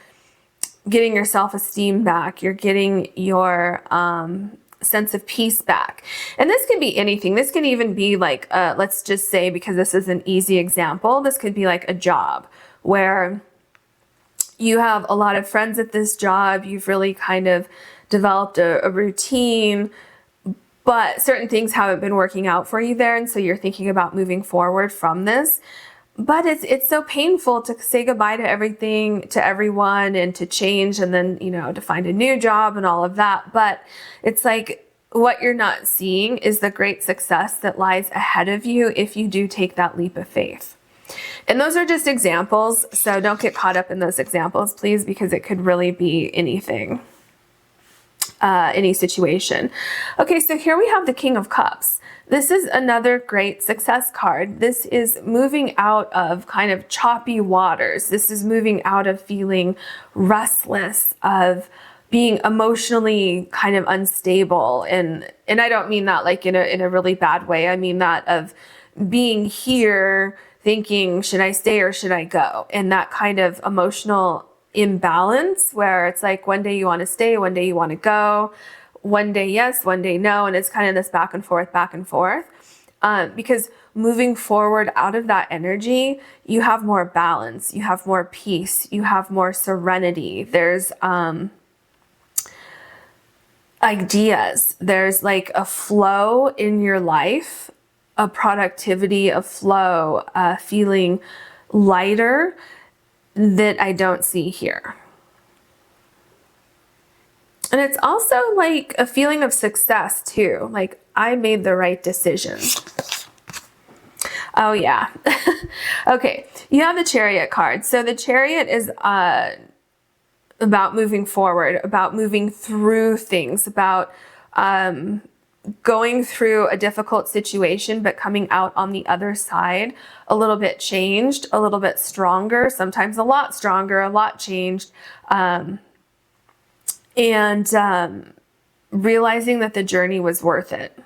getting your self-esteem back. You're getting your sense of peace back. And this can be anything. This can even be like, let's just say, because this is an easy example, this could be like a job where you have a lot of friends at this job. You've really kind of developed a routine, but certain things haven't been working out for you there. And so you're thinking about moving forward from this. But it's so painful to say goodbye to everything, to everyone, and to change, and then, you know, to find a new job and all of that. But it's like what you're not seeing is the great success that lies ahead of you if you do take that leap of faith. And those are just examples, so don't get caught up in those examples, please, because it could really be anything, any situation. Okay, so here we have the King of Cups. This is another great success card. This is moving out of kind of choppy waters. This is moving out of feeling restless, of being emotionally kind of unstable. And I don't mean that like in a really bad way. I mean that of being here thinking, should I stay or should I go? And that kind of emotional imbalance where it's like one day you want to stay, one day you want to go. One day yes, one day no, and it's kind of this back and forth, because moving forward out of that energy, you have more balance, you have more peace, you have more serenity. There's ideas, there's like a flow in your life, a productivity, a flow, feeling lighter that I don't see here. And it's also like a feeling of success too. Like I made the right decision. Oh yeah. Okay. You have the Chariot card. So the Chariot is about moving forward, about moving through things, about going through a difficult situation, but coming out on the other side a little bit changed, a little bit stronger, sometimes a lot stronger, a lot changed. And realizing that the journey was worth it.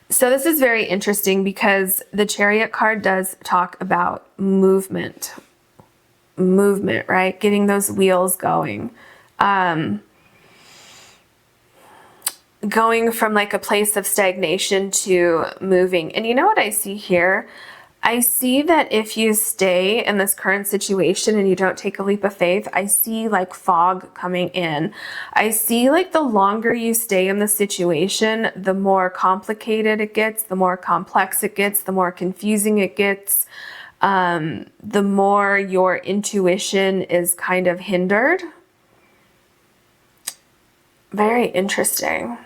So this is very interesting because the Chariot card does talk about movement, right? Getting those wheels going. Going from like a place of stagnation to moving. And you know what I see here? I see that if you stay in this current situation and you don't take a leap of faith, I see like fog coming in. I see like the longer you stay in the situation, the more complicated it gets, the more complex it gets, the more confusing it gets, the more your intuition is kind of hindered. Very interesting.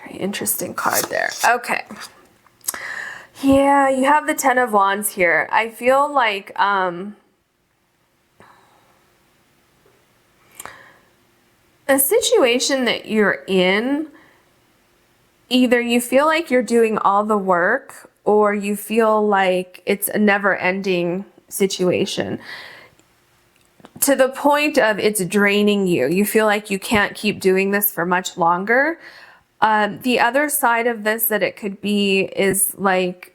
Very interesting card there. Okay. Yeah, you have the Ten of Wands here. I feel like a situation that you're in, either you feel like you're doing all the work or you feel like it's a never-ending situation to the point of it's draining you. You feel like you can't keep doing this for much longer. The other side of this that it could be is like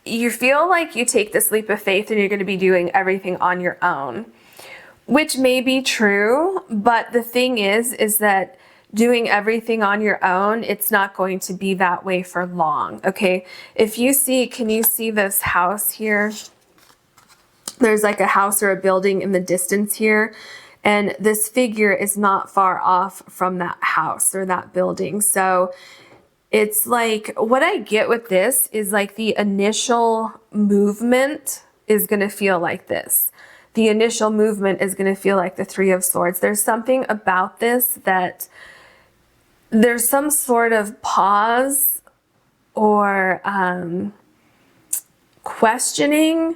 you feel like you take this leap of faith and you're going to be doing everything on your own, which may be true. But the thing is that doing everything on your own, it's not going to be that way for long. Okay. If you see, can you see this house here? There's like a house or a building in the distance here. And this figure is not far off from that house or that building. So it's like, what I get with this is like the initial movement is going to feel like this. The initial movement is going to feel like the Three of Swords. There's something about this that there's some sort of pause or questioning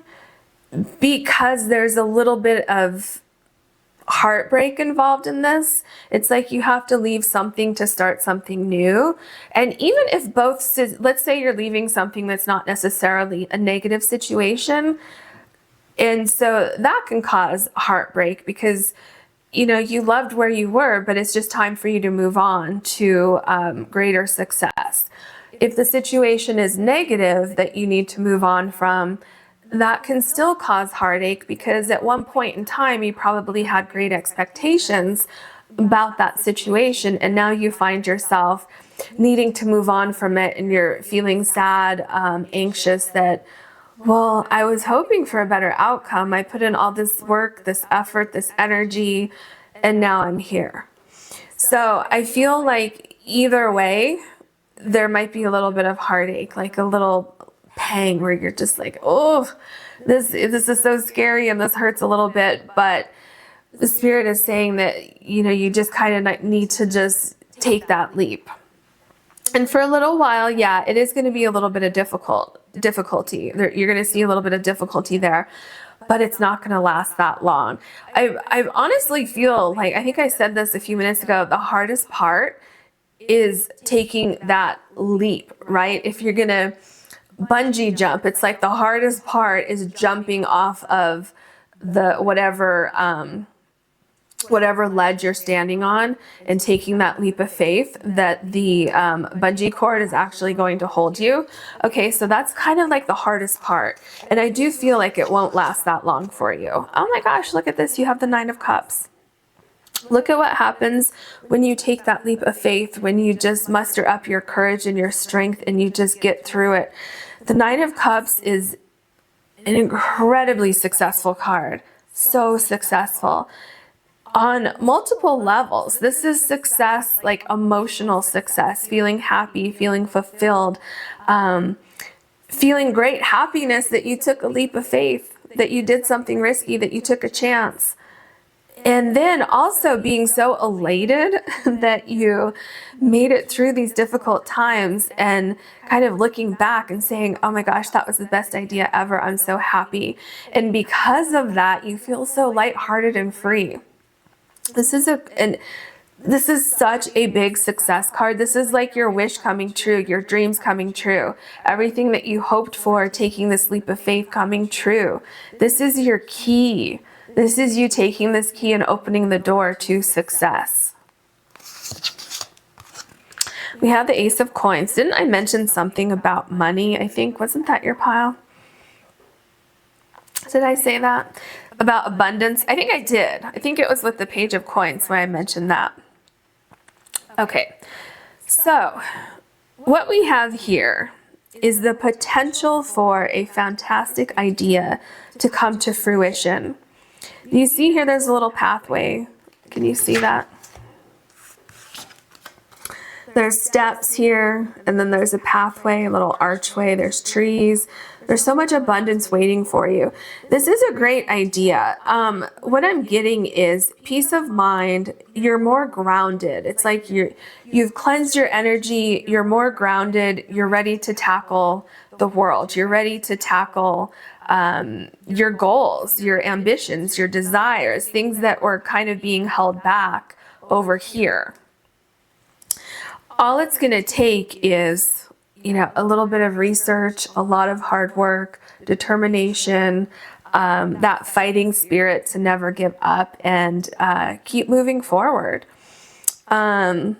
because there's a little bit of heartbreak involved in this. It's like you have to leave something to start something new. And even if both, let's say you're leaving something that's not necessarily a negative situation, and so that can cause heartbreak because, you know, you loved where you were, but it's just time for you to move on to greater success. If the situation is negative that you need to move on from, that can still cause heartache because at one point in time you probably had great expectations about that situation, and now you find yourself needing to move on from it, and you're feeling sad, anxious that, well, I was hoping for a better outcome. I put in all this work, this effort, this energy, and now I'm here. So I feel like either way, there might be a little bit of heartache, like a little pang where you're just like, oh, this is so scary and this hurts a little bit. But the Spirit is saying that, you know, you just kind of need to just take that leap. And for a little while, yeah, it is going to be a little bit of difficulty. You're going to see a little bit of difficulty there, but it's not going to last that long. I honestly feel like, I think I said this a few minutes ago, the hardest part is taking that leap, right? If you're going to bungee jump, it's like the hardest part is jumping off of the whatever ledge you're standing on and taking that leap of faith that the bungee cord is actually going to hold you. Okay, so that's kind of like the hardest part. And I do feel like it won't last that long for you. Oh my gosh, look at this. You have the 9 of Cups. Look at what happens when you take that leap of faith, when you just muster up your courage and your strength and you just get through it. The 9 of Cups is an incredibly successful card. So successful on multiple levels. This is success, like emotional success, feeling happy, feeling fulfilled, feeling great happiness that you took a leap of faith, that you did something risky, that you took a chance. And then also being so elated that you made it through these difficult times and kind of looking back and saying, oh my gosh, that was the best idea ever. I'm so happy. And because of that, you feel so lighthearted and free. This is such a big success card. This is like your wish coming true, your dreams coming true, everything that you hoped for, taking this leap of faith coming true. This is your key. This is you taking this key and opening the door to success. We have the Ace of Coins. Didn't I mention something about money? I think, wasn't that your pile? Did I say that? About abundance? I think I did. I think it was with the Page of Coins when I mentioned that. Okay, so what we have here is the potential for a fantastic idea to come to fruition. You see here, there's a little pathway. Can you see that? There's steps here, and then there's a pathway, a little archway, there's trees. There's so much abundance waiting for you. This is a great idea. What I'm getting is peace of mind. You're more grounded. It's like you've cleansed your energy. You're more grounded. You're ready to tackle the world. You're ready to tackle your goals, your ambitions, your desires, things that were kind of being held back over here. All it's going to take is, you know, a little bit of research, a lot of hard work, determination, that fighting spirit to never give up and keep moving forward. And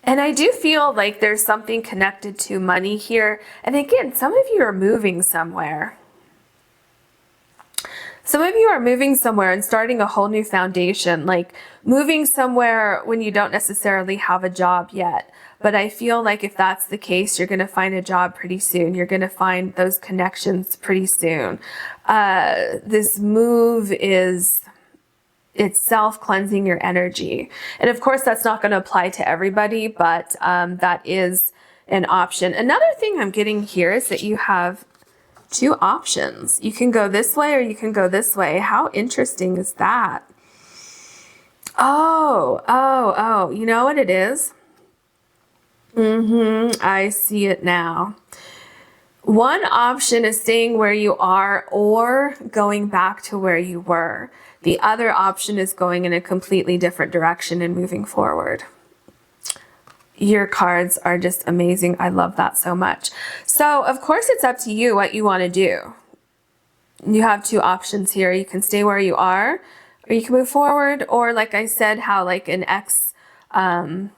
I do feel like there's something connected to money here. And again, some of you are moving somewhere. Some of you are moving somewhere and starting a whole new foundation, like moving somewhere when you don't necessarily have a job yet. But I feel like if that's the case, you're going to find a job pretty soon. You're going to find those connections pretty soon. This move is itself cleansing your energy. And of course, that's not going to apply to everybody, but that is an option. Another thing I'm getting here is that you have 2 options. You can go this way or you can go this way. How interesting is that? Oh, you know what it is? I see it now. One option is staying where you are or going back to where you were. The other option is going in a completely different direction and moving forward. Your cards are just amazing. I love that so much. So, of course, it's up to you what you want to do. You have two options here. You can stay where you are, or you can move forward, or like I said, how like an ex, a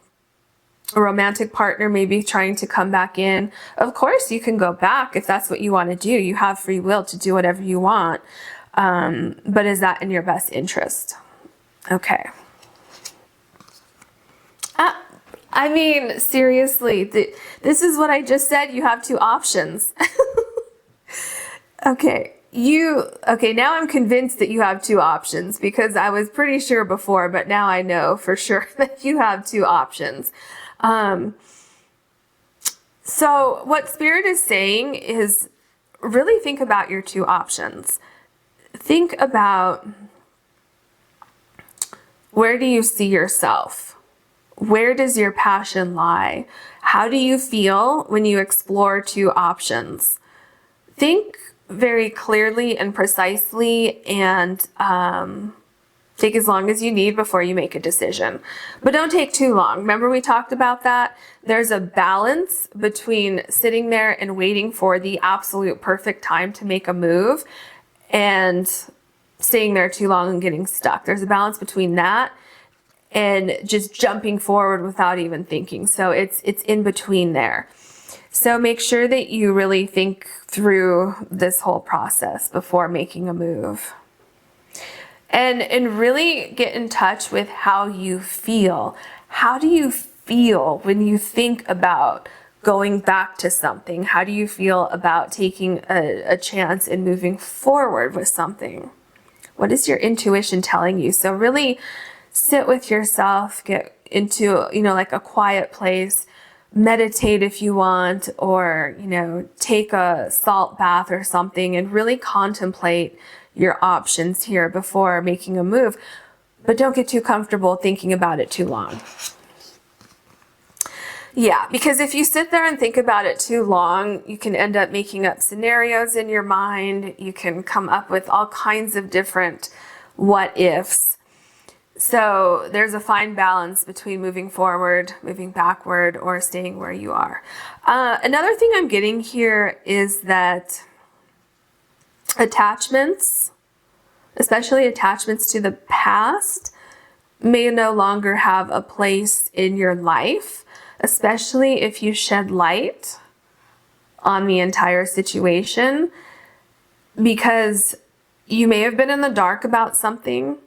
romantic partner may be trying to come back in. Of course, you can go back if that's what you want to do. You have free will to do whatever you want. But is that in your best interest? Okay. I mean, seriously, this is what I just said. You have two options. Okay. Now I'm convinced that you have two options, because I was pretty sure before, but now I know for sure that you have two options. So what Spirit is saying is really think about your two options. Think about, where do you see yourself? Where does your passion lie? How do you feel when you explore two options? Think very clearly and precisely, and take as long as you need before you make a decision. But don't take too long. Remember we talked about that? There's a balance between sitting there and waiting for the absolute perfect time to make a move and staying there too long and getting stuck. There's a balance between that and just jumping forward without even thinking. So it's in between there. So make sure that you really think through this whole process before making a move. And really get in touch with how you feel. How do you feel when you think about going back to something? How do you feel about taking a chance and moving forward with something? What is your intuition telling you? So really sit with yourself, get into, like a quiet place, meditate if you want, or, take a salt bath or something and really contemplate your options here before making a move. But don't get too comfortable thinking about it too long. Yeah, because if you sit there and think about it too long, you can end up making up scenarios in your mind. You can come up with all kinds of different what ifs. So there's a fine balance between moving forward, moving backward, or staying where you are. Another thing I'm getting here is that attachments, especially attachments to the past, may no longer have a place in your life, especially if you shed light on the entire situation, because you may have been in the dark about something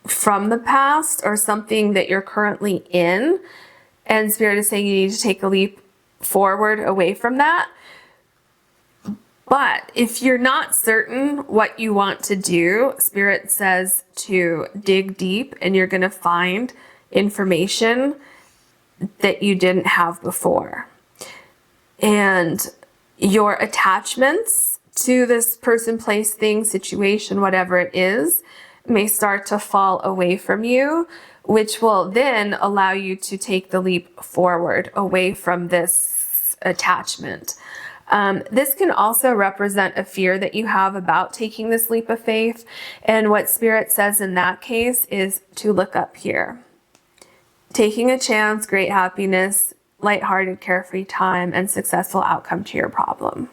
from the past or something that you're currently in, and Spirit is saying you need to take a leap forward away from that. But if you're not certain what you want to do, Spirit says to dig deep, and you're going to find information that you didn't have before. And your attachments to this person, place, thing, situation, whatever it is, may start to fall away from you, which will then allow you to take the leap forward away from this attachment. This can also represent a fear that you have about taking this leap of faith. And what Spirit says in that case is to look up here. Taking a chance, great happiness, lighthearted, carefree time, and successful outcome to your problem.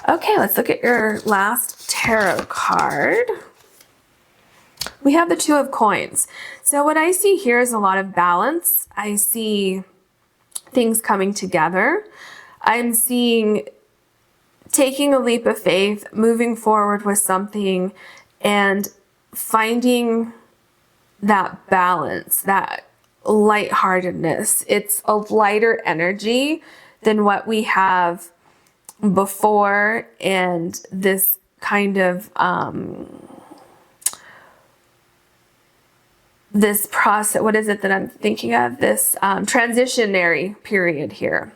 Okay, let's look at your last tarot card. We have the Two of Coins. So what I see here is a lot of balance. I see things coming together. I'm seeing taking a leap of faith, moving forward with something, and finding that balance, that lightheartedness. It's a lighter energy than what we have before, and this kind of this process, what is it that I'm thinking of? This transitionary period here.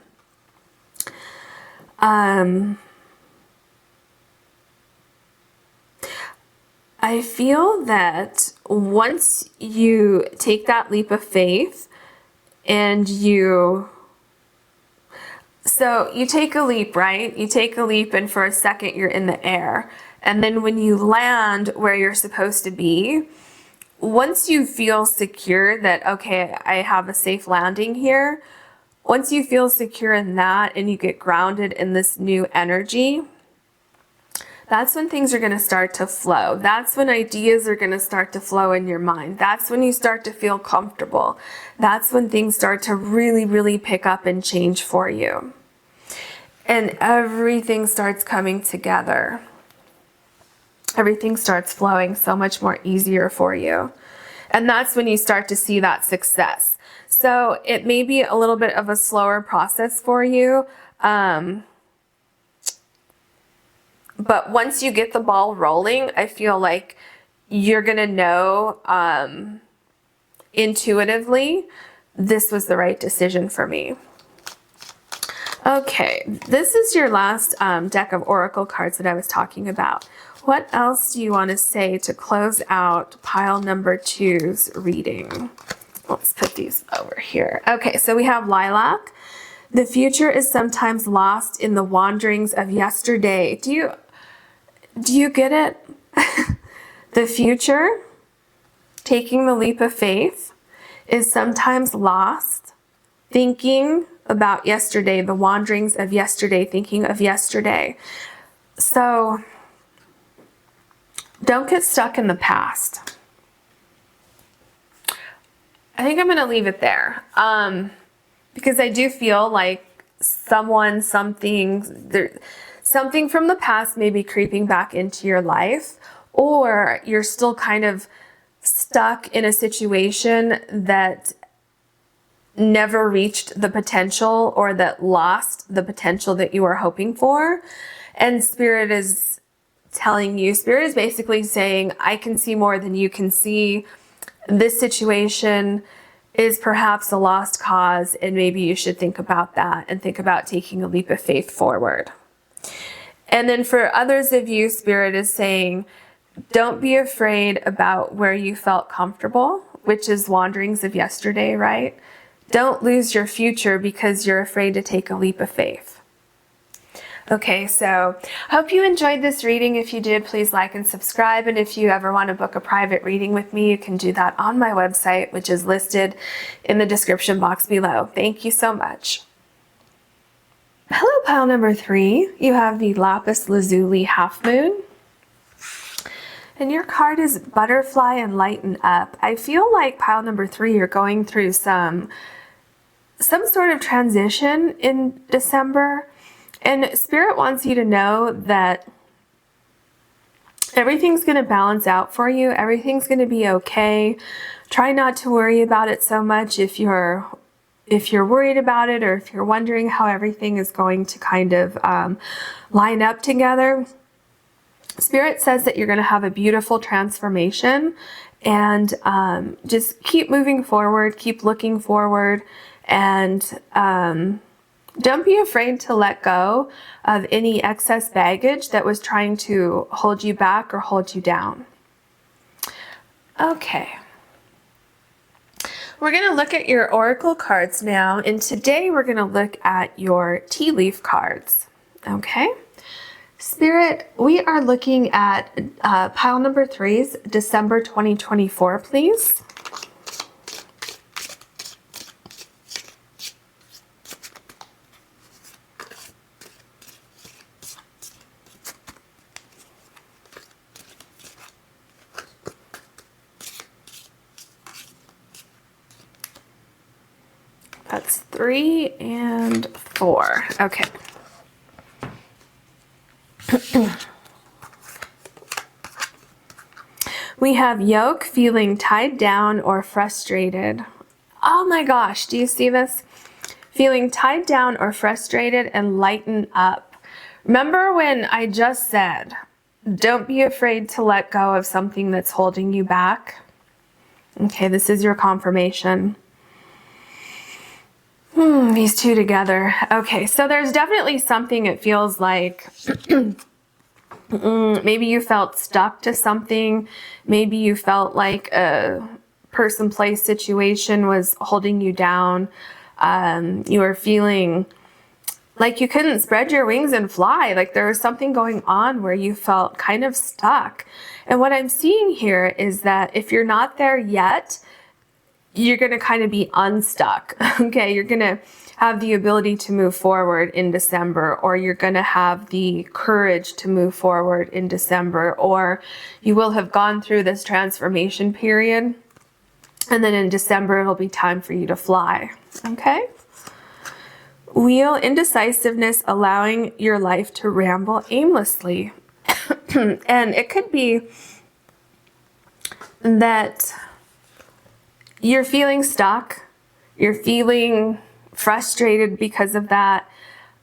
I feel that once you take that leap of faith and you So you take a leap, right? You take a leap and for a second you're in the air. And then when you land where you're supposed to be, once you feel secure that, okay, I have a safe landing here, once you feel secure in that and you get grounded in this new energy, that's when things are going to start to flow. That's when ideas are going to start to flow in your mind. That's when you start to feel comfortable. That's when things start to really, really pick up and change for you. And everything starts coming together. Everything starts flowing so much more easier for you. And that's when you start to see that success. So it may be a little bit of a slower process for you. But once you get the ball rolling, I feel like you're going to know intuitively, this was the right decision for me. Okay, this is your last deck of oracle cards that I was talking about. What else do you want to say to close out pile number 2's reading? Let's put these over here. Okay, so we have lilac. The future is sometimes lost in the wanderings of yesterday. Do you get it? The future, taking the leap of faith, is sometimes lost thinking about yesterday, the wanderings of yesterday, thinking of yesterday. So don't get stuck in the past. I think I'm going to leave it there because I do feel like something from the past may be creeping back into your life, or you're still kind of stuck in a situation that never reached the potential or that lost the potential that you were hoping for. And Spirit is telling you, Spirit is basically saying, I can see more than you can see. This situation is perhaps a lost cause, and maybe you should think about that and think about taking a leap of faith forward. And then for others of you, Spirit is saying, don't be afraid about where you felt comfortable, which is wanderings of yesterday, right? Don't lose your future because you're afraid to take a leap of faith. Okay, so I hope you enjoyed this reading. If you did, please like and subscribe. And if you ever want to book a private reading with me, you can do that on my website, which is listed in the description box below. Thank you so much. Hello, pile number 3. You have the Lapis Lazuli Half Moon. And your card is Butterfly and Lighten Up. I feel like pile number 3, you're going through some sort of transition in December. And Spirit wants you to know that everything's going to balance out for you. Everything's going to be okay. Try not to worry about it so much if you're worried about it, or if you're wondering how everything is going to kind of line up together. Spirit says that you're going to have a beautiful transformation, and just keep moving forward, keep looking forward, and don't be afraid to let go of any excess baggage that was trying to hold you back or hold you down. Okay. We're going to look at your oracle cards now, and today we're going to look at your tea leaf cards. Okay. Spirit, we are looking at pile number 3's December 2024, please. That's 3 and 4. Okay. We have yoke, feeling tied down or frustrated. Oh my gosh, do you see this? Feeling tied down or frustrated, and lighten up. Remember when I just said, don't be afraid to let go of something that's holding you back? Okay, this is your confirmation. These two together. Okay, so there's definitely something, it feels like maybe you felt stuck to something. Maybe you felt like a person, place, situation was holding you down. You were feeling like you couldn't spread your wings and fly. Like there was something going on where you felt kind of stuck. And what I'm seeing here is that if you're not there yet, you're going to kind of be unstuck. Okay, you're going to have the ability to move forward in December, or you're going to have the courage to move forward in December, or you will have gone through this transformation period. And then in December, it'll be time for you to fly. Okay. Wheel, indecisiveness, allowing your life to ramble aimlessly. And it could be that you're feeling stuck, you're feeling frustrated because of that,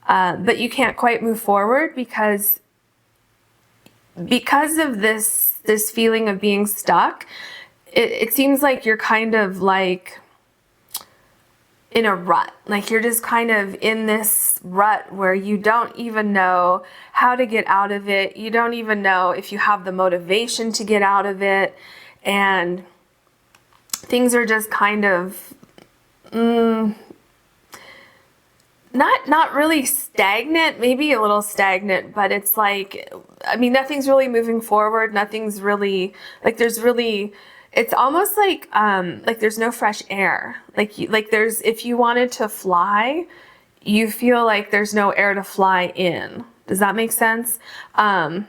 but you can't quite move forward because of this feeling of being stuck. It seems like you're kind of like in a rut. Like you're just kind of in this rut where you don't even know how to get out of it. You don't even know if you have the motivation to get out of it. And things are just kind of not really stagnant, maybe a little stagnant, but it's like, I mean, nothing's really moving forward. Nothing's really like it's almost like there's no fresh air. Like there's, if you wanted to fly, you feel like there's no air to fly in. Does that make sense? And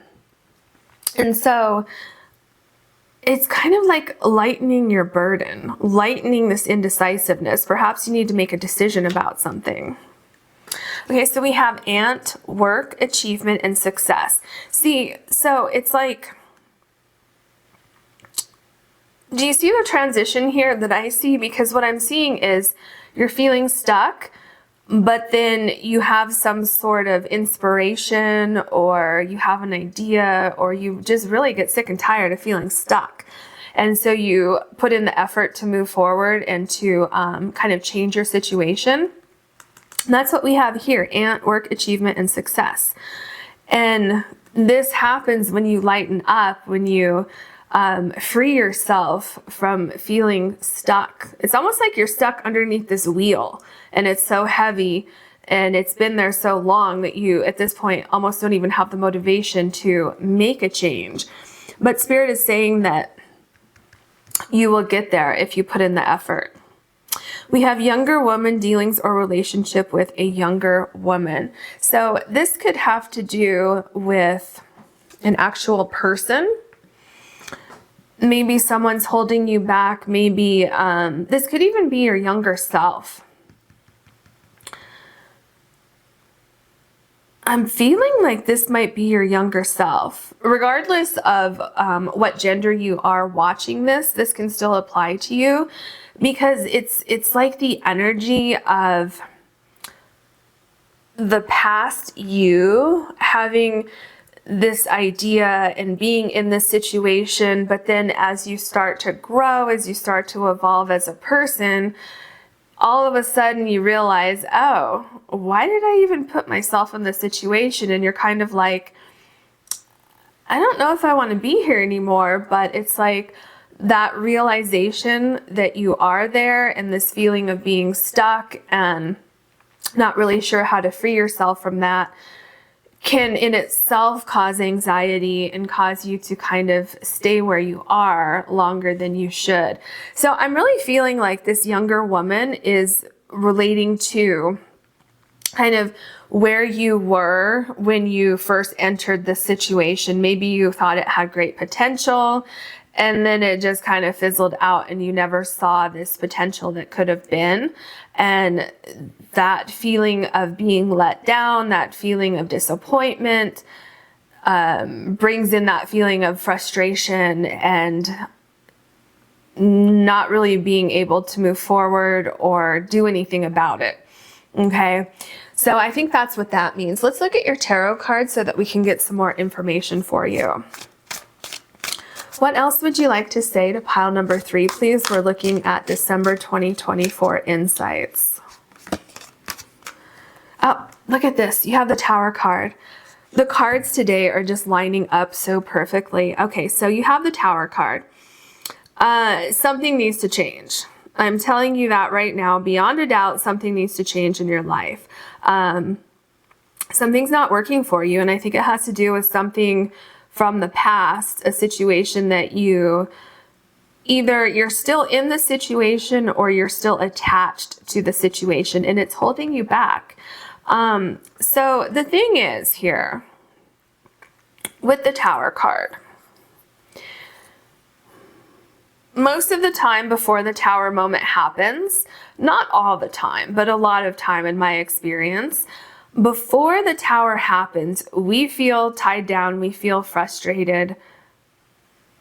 so it's kind of like lightening your burden, lightening this indecisiveness. Perhaps you need to make a decision about something. Okay, so we have ant, work, achievement, and success. See, so it's like, do you see the transition here that I see? Because what I'm seeing is you're feeling stuck, but then you have some sort of inspiration, or you have an idea, or you just really get sick and tired of feeling stuck. And so you put in the effort to move forward and to kind of change your situation. And that's what we have here: ant, work, achievement, and success. And this happens when you lighten up, when you free yourself from feeling stuck. It's almost like you're stuck underneath this wheel, and it's so heavy and it's been there so long that you at this point almost don't even have the motivation to make a change. But Spirit is saying that you will get there if you put in the effort. We have younger woman dealings or relationship with a younger woman. So this could have to do with an actual person. Maybe someone's holding you back. Maybe this could even be your younger self. I'm feeling like this might be your younger self. Regardless of what gender you are watching this, this can still apply to you, because it's like the energy of the past you having this idea and being in this situation, but then as you start to grow, as you start to evolve as a person, all of a sudden you realize, oh, why did I even put myself in this situation? And you're kind of like, I don't know if I want to be here anymore. But it's like that realization that you are there, and this feeling of being stuck and not really sure how to free yourself from that, can in itself cause anxiety and cause you to kind of stay where you are longer than you should. So I'm really feeling like this younger woman is relating to kind of where you were when you first entered the situation. Maybe you thought it had great potential, and then it just kind of fizzled out and you never saw this potential that could have been. And that feeling of being let down, that feeling of disappointment, brings in that feeling of frustration and not really being able to move forward or do anything about it. Okay, so I think that's what that means. Let's look at your tarot cards so that we can get some more information for you. What else would you like to say to pile number 3, please? We're looking at December 2024 insights. Oh, look at this. You have the Tower card. The cards today are just lining up so perfectly. Okay, so you have the Tower card. Something needs to change. I'm telling you that right now, beyond a doubt, something needs to change in your life. something's not working for you. And I think it has to do with something from the past, a situation that either you're still in the situation or you're still attached to the situation and it's holding you back. So the thing is here with the Tower card, most of the time before the Tower moment happens, not all the time, but a lot of time in my experience, before the Tower happens, we feel tied down, we feel frustrated,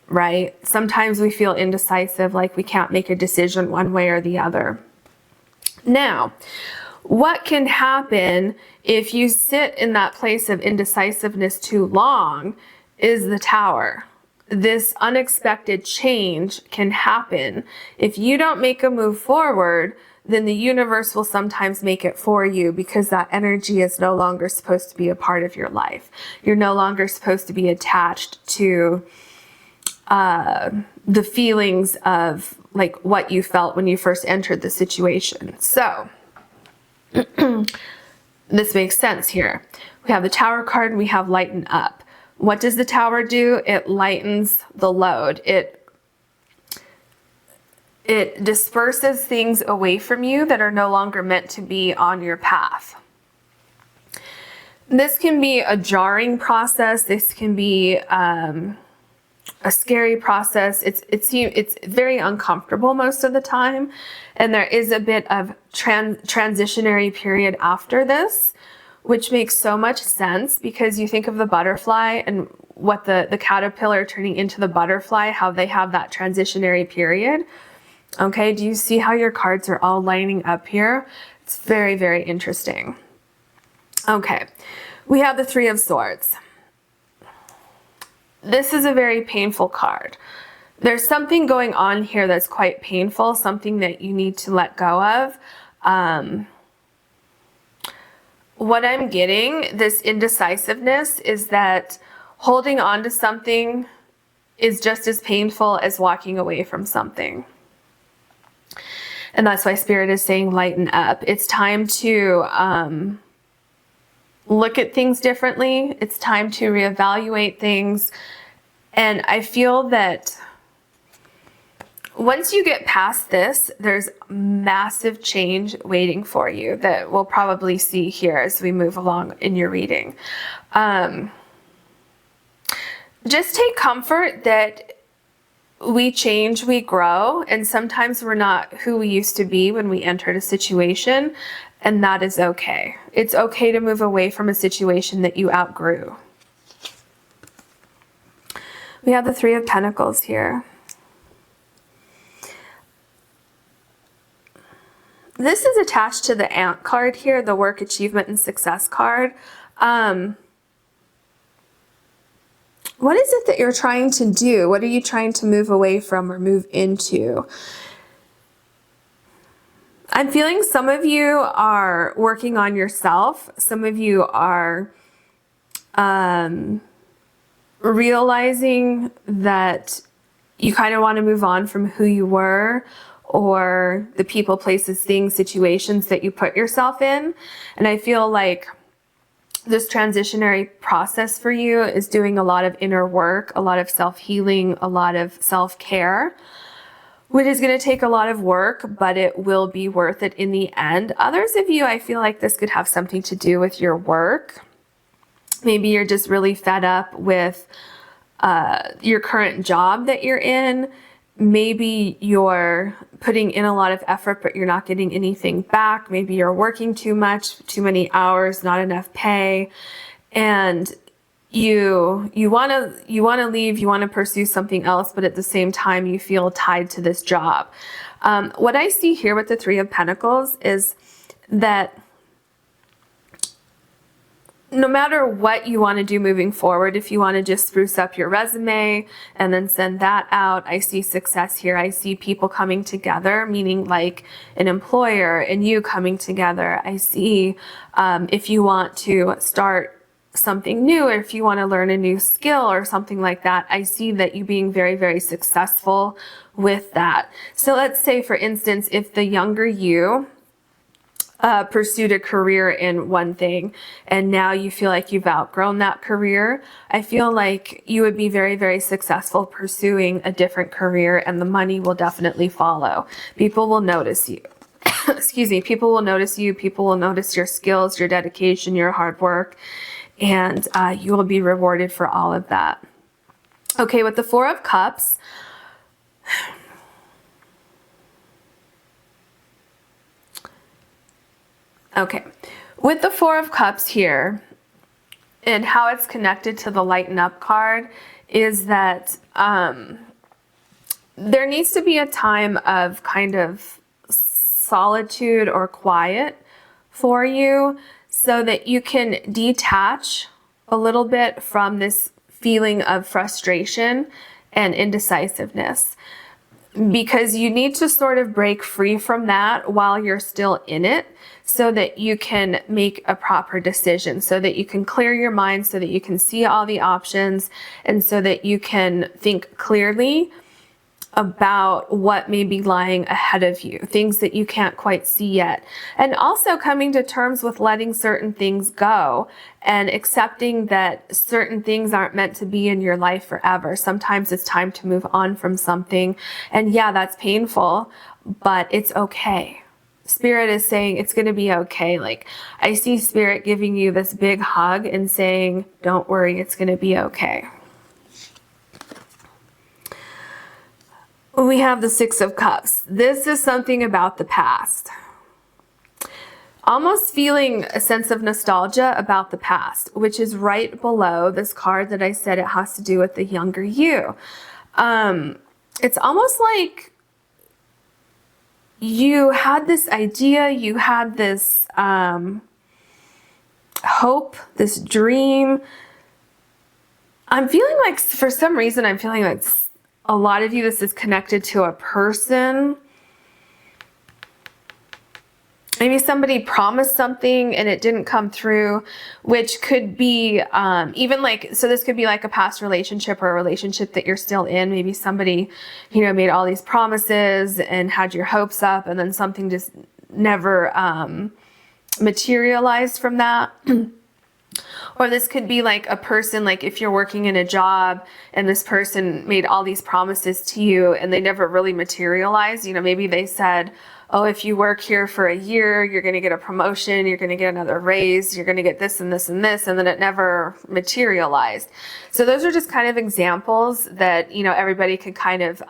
right? Sometimes we feel indecisive, like we can't make a decision one way or the other. Now, what can happen if you sit in that place of indecisiveness too long is the Tower. This unexpected change can happen. If you don't make a move forward, then the universe will sometimes make it for you because that energy is no longer supposed to be a part of your life. You're no longer supposed to be attached to the feelings of like what you felt when you first entered the situation. So this makes sense here. We have the Tower card and we have lighten up. What does the Tower do? It lightens the load. It disperses things away from you that are no longer meant to be on your path. This can be a jarring process. This can be a scary process. It's very uncomfortable most of the time. And there is a bit of transitionary period after this, which makes so much sense because you think of the butterfly and what the caterpillar turning into the butterfly, how they have that transitionary period. Okay, do you see how your cards are all lining up here? It's very, very interesting. Okay, we have the Three of Swords. This is a very painful card. There's something going on here that's quite painful, something that you need to let go of. What I'm getting, this indecisiveness, is that holding on to something is just as painful as walking away from something. And that's why Spirit is saying lighten up. It's time to look at things differently. It's time to reevaluate things. And I feel that once you get past this, there's massive change waiting for you that we'll probably see here as we move along in your reading. Just take comfort that we change, we grow, and sometimes we're not who we used to be when we entered a situation, and that is okay. It's okay to move away from a situation that you outgrew. We have the Three of Pentacles here. This is attached to the Ant card here, the Work, Achievement, and Success card. What is it that you're trying to do? What are you trying to move away from or move into? I'm feeling some of you are working on yourself. Some of you are realizing that you kind of want to move on from who you were or the people, places, things, situations that you put yourself in. And I feel like this transitionary process for you is doing a lot of inner work, a lot of self-healing, a lot of self-care, which is going to take a lot of work, but it will be worth it in the end. Others of you, I feel like this could have something to do with your work. Maybe you're just really fed up with your current job that you're in. Maybe you're putting in a lot of effort, but you're not getting anything back. Maybe you're working too much, too many hours, not enough pay. And you want to leave, you want to pursue something else, but at the same time, you feel tied to this job. What I see here with the Three of Pentacles is that no matter what you want to do moving forward, if you want to just spruce up your resume and then send that out, I see success here. I see people coming together, meaning like an employer and you coming together. I see if you want to start something new, or if you want to learn a new skill or something like that, I see that you being very, very successful with that. So let's say, for instance, if the younger you pursued a career in one thing and now you feel like you've outgrown that career. I feel like you would be very, very successful pursuing a different career, and the money will definitely follow. People will notice you. Excuse me. People will notice you. People will notice your skills, your dedication, your hard work, and you will be rewarded for all of that. Okay, with the Four of Cups, okay, with the Four of Cups here, and how it's connected to the Lighten Up card, is that there needs to be a time of kind of solitude or quiet for you so that you can detach a little bit from this feeling of frustration and indecisiveness, because you need to sort of break free from that while you're still in it so that you can make a proper decision, so that you can clear your mind, so that you can see all the options, and so that you can think clearly about what may be lying ahead of you, things that you can't quite see yet. And also coming to terms with letting certain things go and accepting that certain things aren't meant to be in your life forever. Sometimes it's time to move on from something. And yeah, that's painful, but it's okay. Spirit is saying it's going to be okay. Like, I see Spirit giving you this big hug and saying, don't worry, it's going to be okay. We have the Six of Cups. This is something about the past. Almost feeling a sense of nostalgia about the past, which is right below this card that I said it has to do with the younger you. It's almost like you had this idea, you had this hope, this dream. I'm feeling like, for some reason, I'm feeling like a lot of you, this is connected to a person. Maybe somebody promised something and it didn't come through, which could be even like, so this could be like a past relationship or a relationship that you're still in. Maybe somebody, you know, made all these promises and had your hopes up, and then something just never materialized from that. Or this could be like a person, like if you're working in a job and this person made all these promises to you and they never really materialized. You know, maybe they said, oh, if you work here for a year, you're going to get a promotion, you're going to get another raise, you're going to get this and this and this, and then it never materialized. So those are just kind of examples that, you know, everybody could kind of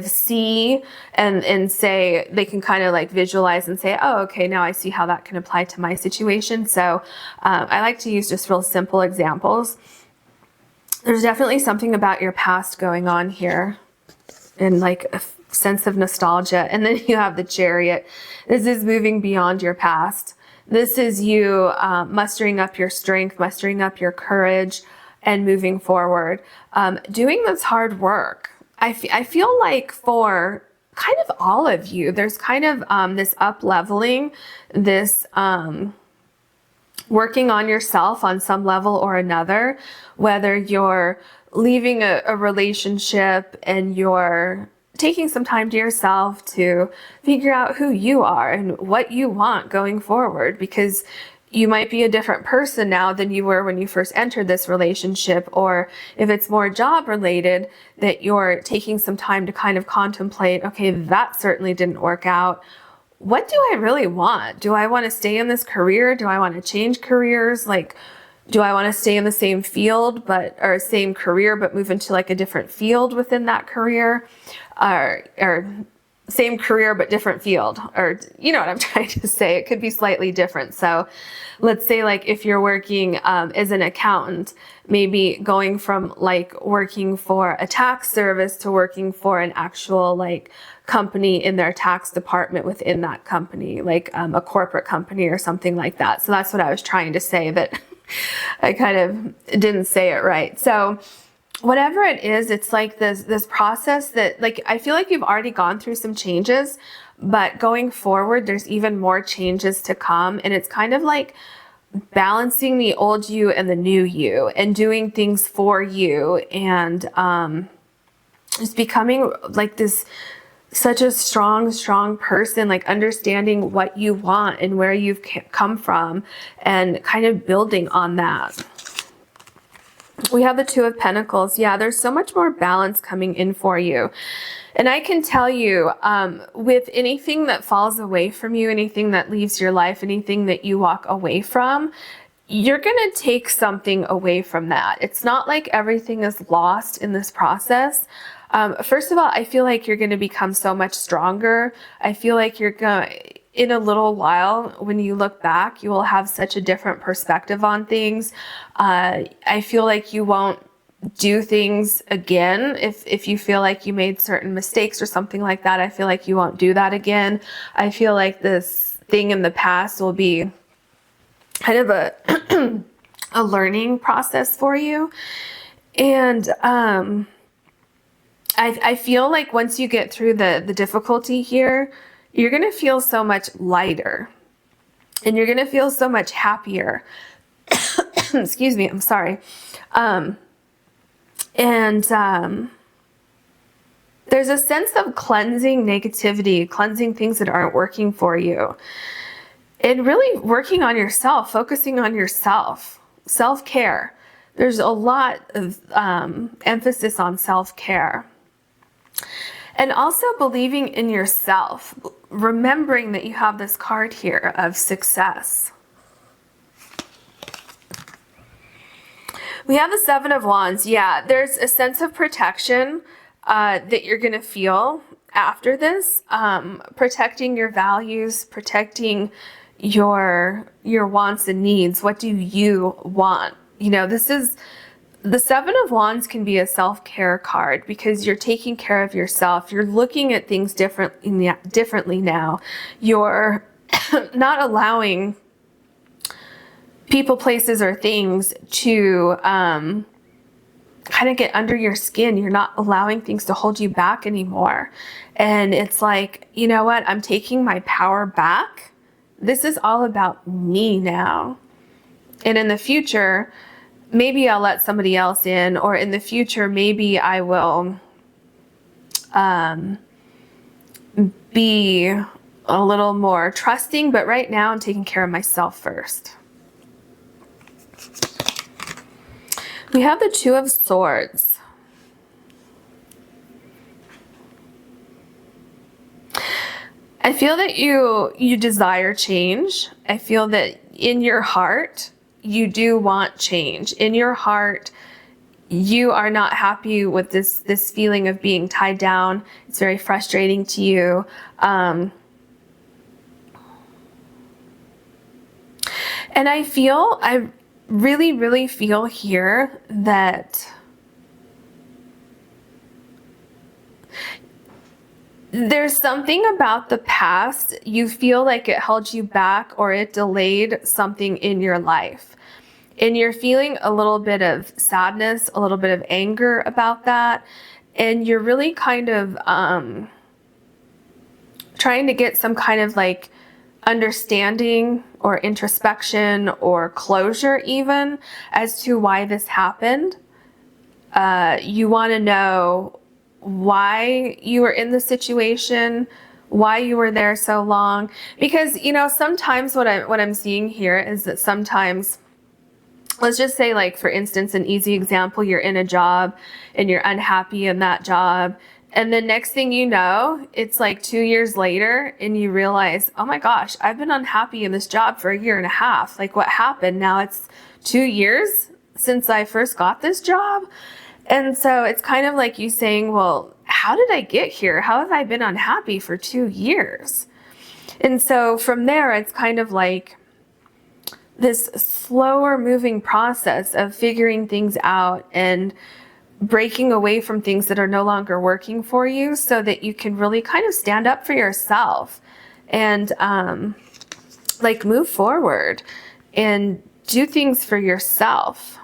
see and say, they can kind of like visualize and say, oh, okay, now I see how that can apply to my situation. So I like to use just real simple examples. There's definitely something about your past going on here, and like a sense of nostalgia. And then you have the Chariot. This is moving beyond your past. This is you mustering up your strength, mustering up your courage, and moving forward. Doing this hard work. I feel like for kind of all of you, there's kind of this up-leveling, this working on yourself on some level or another, whether you're leaving a relationship and you're taking some time to yourself to figure out who you are and what you want going forward, because you might be a different person now than you were when you first entered this relationship. Or if it's more job related, that you're taking some time to kind of contemplate, okay, that certainly didn't work out. What do I really want? Do I want to stay in this career? Do I want to change careers? Like, do I want to stay in the same field, or same career, but move into like a different field within that career? Or same career, but different field, or you know what I'm trying to say. It could be slightly different. So let's say like if you're working as an accountant, maybe going from like working for a tax service to working for an actual like company in their tax department within that company, like a corporate company or something like that. So that's what I was trying to say, but I kind of didn't say it right. So whatever it is, it's like this process that, like, I feel like you've already gone through some changes, but going forward, there's even more changes to come. And it's kind of like balancing the old you and the new you, and doing things for you, and just becoming like this such a strong person, like understanding what you want and where you've come from and kind of building on that. We have the Two of Pentacles. Yeah, there's so much more balance coming in for you. And I can tell you, with anything that falls away from you, anything that leaves your life, anything that you walk away from, you're going to take something away from that. It's not like everything is lost in this process. First of all, I feel like you're going to become so much stronger. I feel like you're going to, in a little while, when you look back, you will have such a different perspective on things. I feel like you won't do things again if you feel like you made certain mistakes or something like that. I feel like you won't do that again. I feel like this thing in the past will be kind of a a learning process for you. And I feel like once you get through the difficulty here, you're going to feel so much lighter and you're going to feel so much happier. Excuse me, I'm sorry. There's a sense of cleansing negativity, cleansing things that aren't working for you, and really working on yourself, focusing on yourself, self-care. There's a lot of emphasis on self-care. And also believing in yourself, remembering that you have this card here of success. We have the Seven of Wands. Yeah, there's a sense of protection that you're going to feel after this. Protecting your values, protecting your wants and needs. What do you want? You know, this is... The Seven of Wands can be a self-care card because you're taking care of yourself. You're looking at things differently now. You're not allowing people, places, or things to kind of get under your skin. You're not allowing things to hold you back anymore. And it's like, you know what? I'm taking my power back. This is all about me now. And in the future, maybe I'll let somebody else in, or in the future, maybe I will be a little more trusting, but right now I'm taking care of myself first. We have the Two of Swords. I feel that you desire change. I feel that in your heart, you do want change. In your heart, you are not happy with this feeling of being tied down. It's very frustrating to you. And I really feel here that there's something about the past. You feel like it held you back or it delayed something in your life. And you're feeling a little bit of sadness, a little bit of anger about that. And you're really kind of trying to get some kind of like understanding or introspection or closure even as to why this happened. You want to know why you were in the situation, why you were there so long. Because, you know, sometimes what I'm seeing here is that sometimes, let's just say, like, for instance, an easy example, you're in a job and you're unhappy in that job. And the next thing you know, it's like 2 years later and you realize, oh my gosh, I've been unhappy in this job for 1.5 years. Like, what happened? Now it's 2 years since I first got this job. And so it's kind of like you saying, well, how did I get here? How have I been unhappy for 2 years? And so from there, it's kind of like this slower moving process of figuring things out and breaking away from things that are no longer working for you so that you can really kind of stand up for yourself and like move forward and do things for yourself.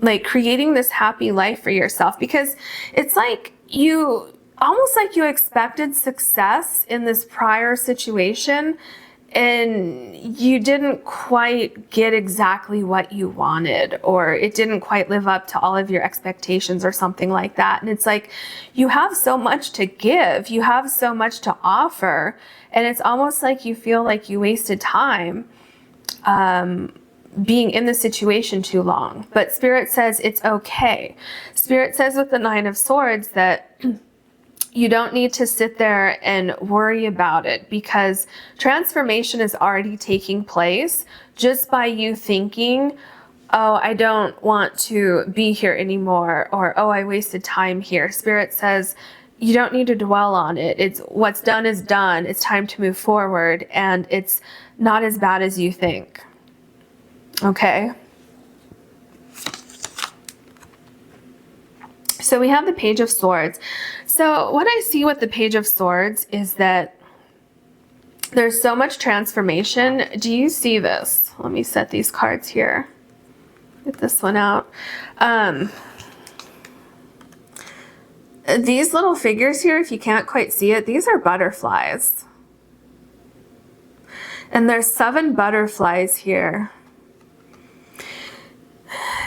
Like creating this happy life for yourself, because it's like almost like you expected success in this prior situation and you didn't quite get exactly what you wanted, or it didn't quite live up to all of your expectations or something like that. And it's like, you have so much to give, you have so much to offer, and it's almost like you feel like you wasted time being in the situation too long. But Spirit says it's okay. Spirit says with the Nine of Swords that you don't need to sit there and worry about it, because transformation is already taking place just by you thinking, oh, I don't want to be here anymore, or oh, I wasted time here. Spirit says you don't need to dwell on it. It's what's done is done. It's time to move forward, and it's not as bad as you think. Okay? So we have the Page of Swords. So what I see with the Page of Swords is that there's so much transformation. Do you see this? Let me set these cards here. Get this one out. These little figures here, if you can't quite see it, these are butterflies. And there's 7 butterflies here.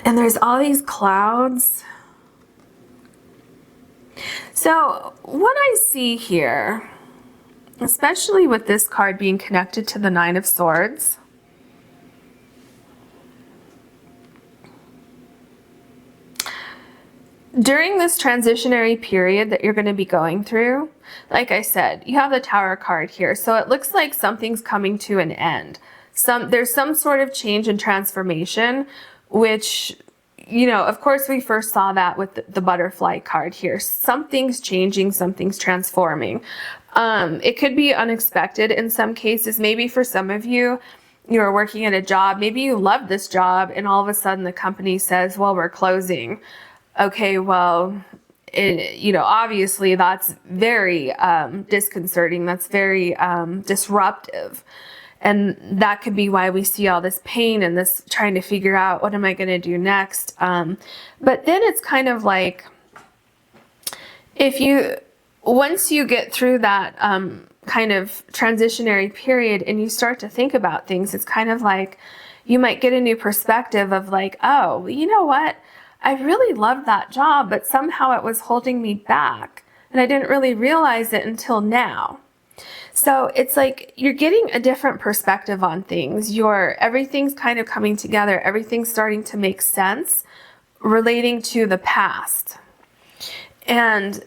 And there's all these clouds. So what I see here, especially with this card being connected to the Nine of Swords, during this transitionary period that you're going to be going through, like I said, you have the Tower card here. So it looks like something's coming to an end. There's some sort of change and transformation, which, you know, of course, we first saw that with the butterfly card here. Something's changing, something's transforming. It could be unexpected in some cases. Maybe for some of you, you're working at a job. Maybe you love this job, and all of a sudden the company says, well, we're closing. Okay, well, you know, obviously that's very disconcerting. That's very disruptive. And that could be why we see all this pain and this trying to figure out, what am I going to do next? But then it's kind of like, once you get through that kind of transitionary period and you start to think about things, it's kind of like you might get a new perspective of like, oh, you know what? I really loved that job, but somehow it was holding me back. And I didn't really realize it until now. So it's like you're getting a different perspective on things. Everything's kind of coming together. Everything's starting to make sense relating to the past. And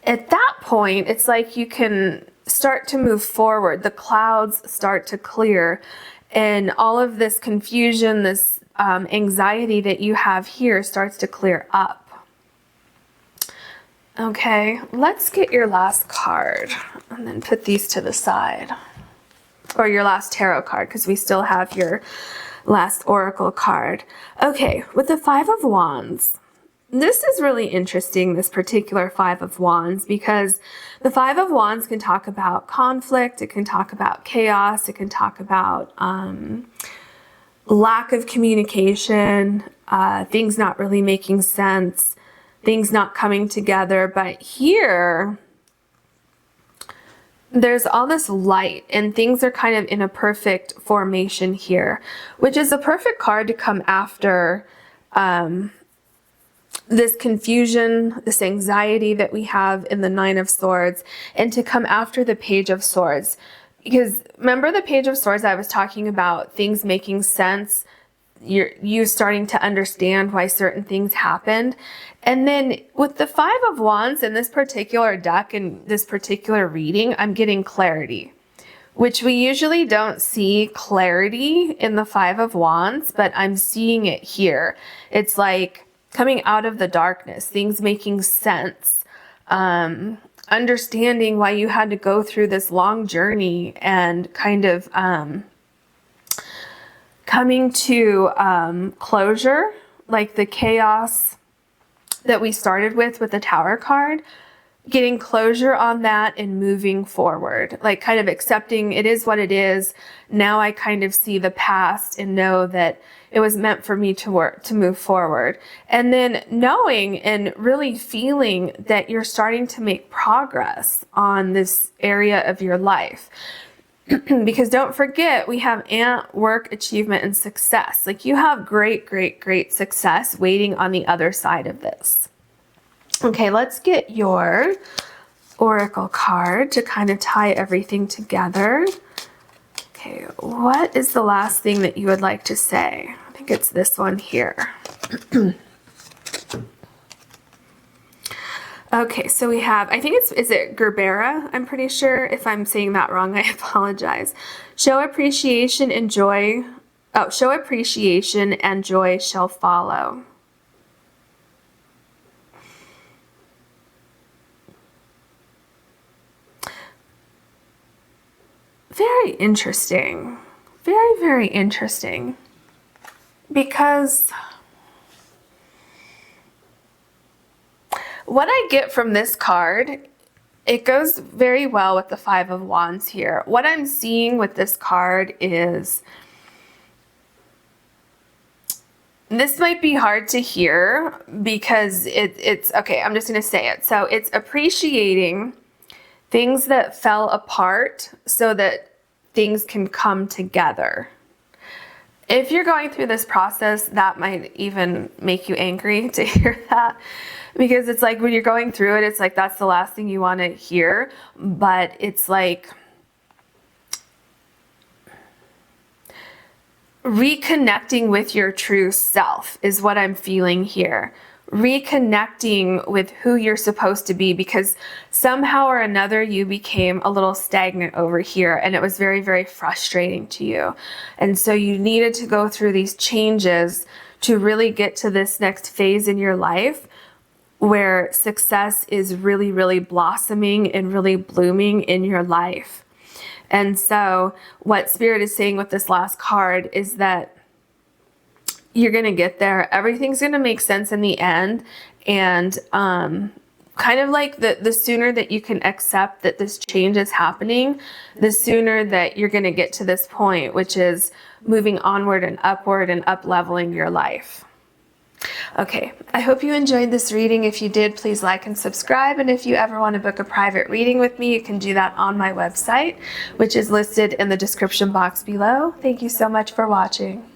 at that point, it's like you can start to move forward. The clouds start to clear, and all of this confusion, this anxiety that you have here starts to clear up. Okay, let's get your last card and then put these to the side. Or your last tarot card, because we still have your last oracle card. Okay, with the Five of Wands, this is really interesting, this particular Five of Wands, because the Five of Wands can talk about conflict, it can talk about chaos, it can talk about lack of communication, things not really making sense, things not coming together. But here, there's all this light and things are kind of in a perfect formation here, which is a perfect card to come after this confusion, this anxiety that we have in the Nine of Swords, and to come after the Page of Swords. Because remember the Page of Swords, I was talking about things making sense, you starting to understand why certain things happened. And then with the Five of Wands in this particular deck and this particular reading, I'm getting clarity, which we usually don't see clarity in the Five of Wands, but I'm seeing it here. It's like coming out of the darkness, things making sense, understanding why you had to go through this long journey, and kind of coming to closure, like the chaos that we started with the Tower card, getting closure on that and moving forward, like kind of accepting it is what it is. Now I kind of see the past and know that it was meant for me to move forward. And then knowing and really feeling that you're starting to make progress on this area of your life. Because don't forget, we have ant, work, achievement, and success. Like you have great, great, great success waiting on the other side of this. Okay, let's get your oracle card to kind of tie everything together. Okay, what is the last thing that you would like to say? I think it's this one here. Okay, so we have, I think is it Gerbera? I'm pretty sure. If I'm saying that wrong, I apologize. Show appreciation and joy. Oh, show appreciation and joy shall follow. Very interesting. Very, very interesting. Because what I get from this card, it goes very well with the Five of Wands here. What I'm seeing with this card is, this might be hard to hear because it's, okay, I'm just going to say it. So it's appreciating things that fell apart so that things can come together. If you're going through this process, that might even make you angry to hear that, because it's like when you're going through it, it's like that's the last thing you want to hear. But it's like reconnecting with your true self is what I'm feeling here. Reconnecting with who you're supposed to be, because somehow or another you became a little stagnant over here and it was very, very frustrating to you. And so you needed to go through these changes to really get to this next phase in your life where success is really, really blossoming and really blooming in your life. And so what Spirit is saying with this last card is that you're going to get there. Everything's going to make sense in the end. And kind of like the sooner that you can accept that this change is happening, the sooner that you're going to get to this point, which is moving onward and up leveling your life. Okay, I hope you enjoyed this reading. If you did, please like and subscribe. And if you ever want to book a private reading with me, you can do that on my website, which is listed in the description box below. Thank you so much for watching.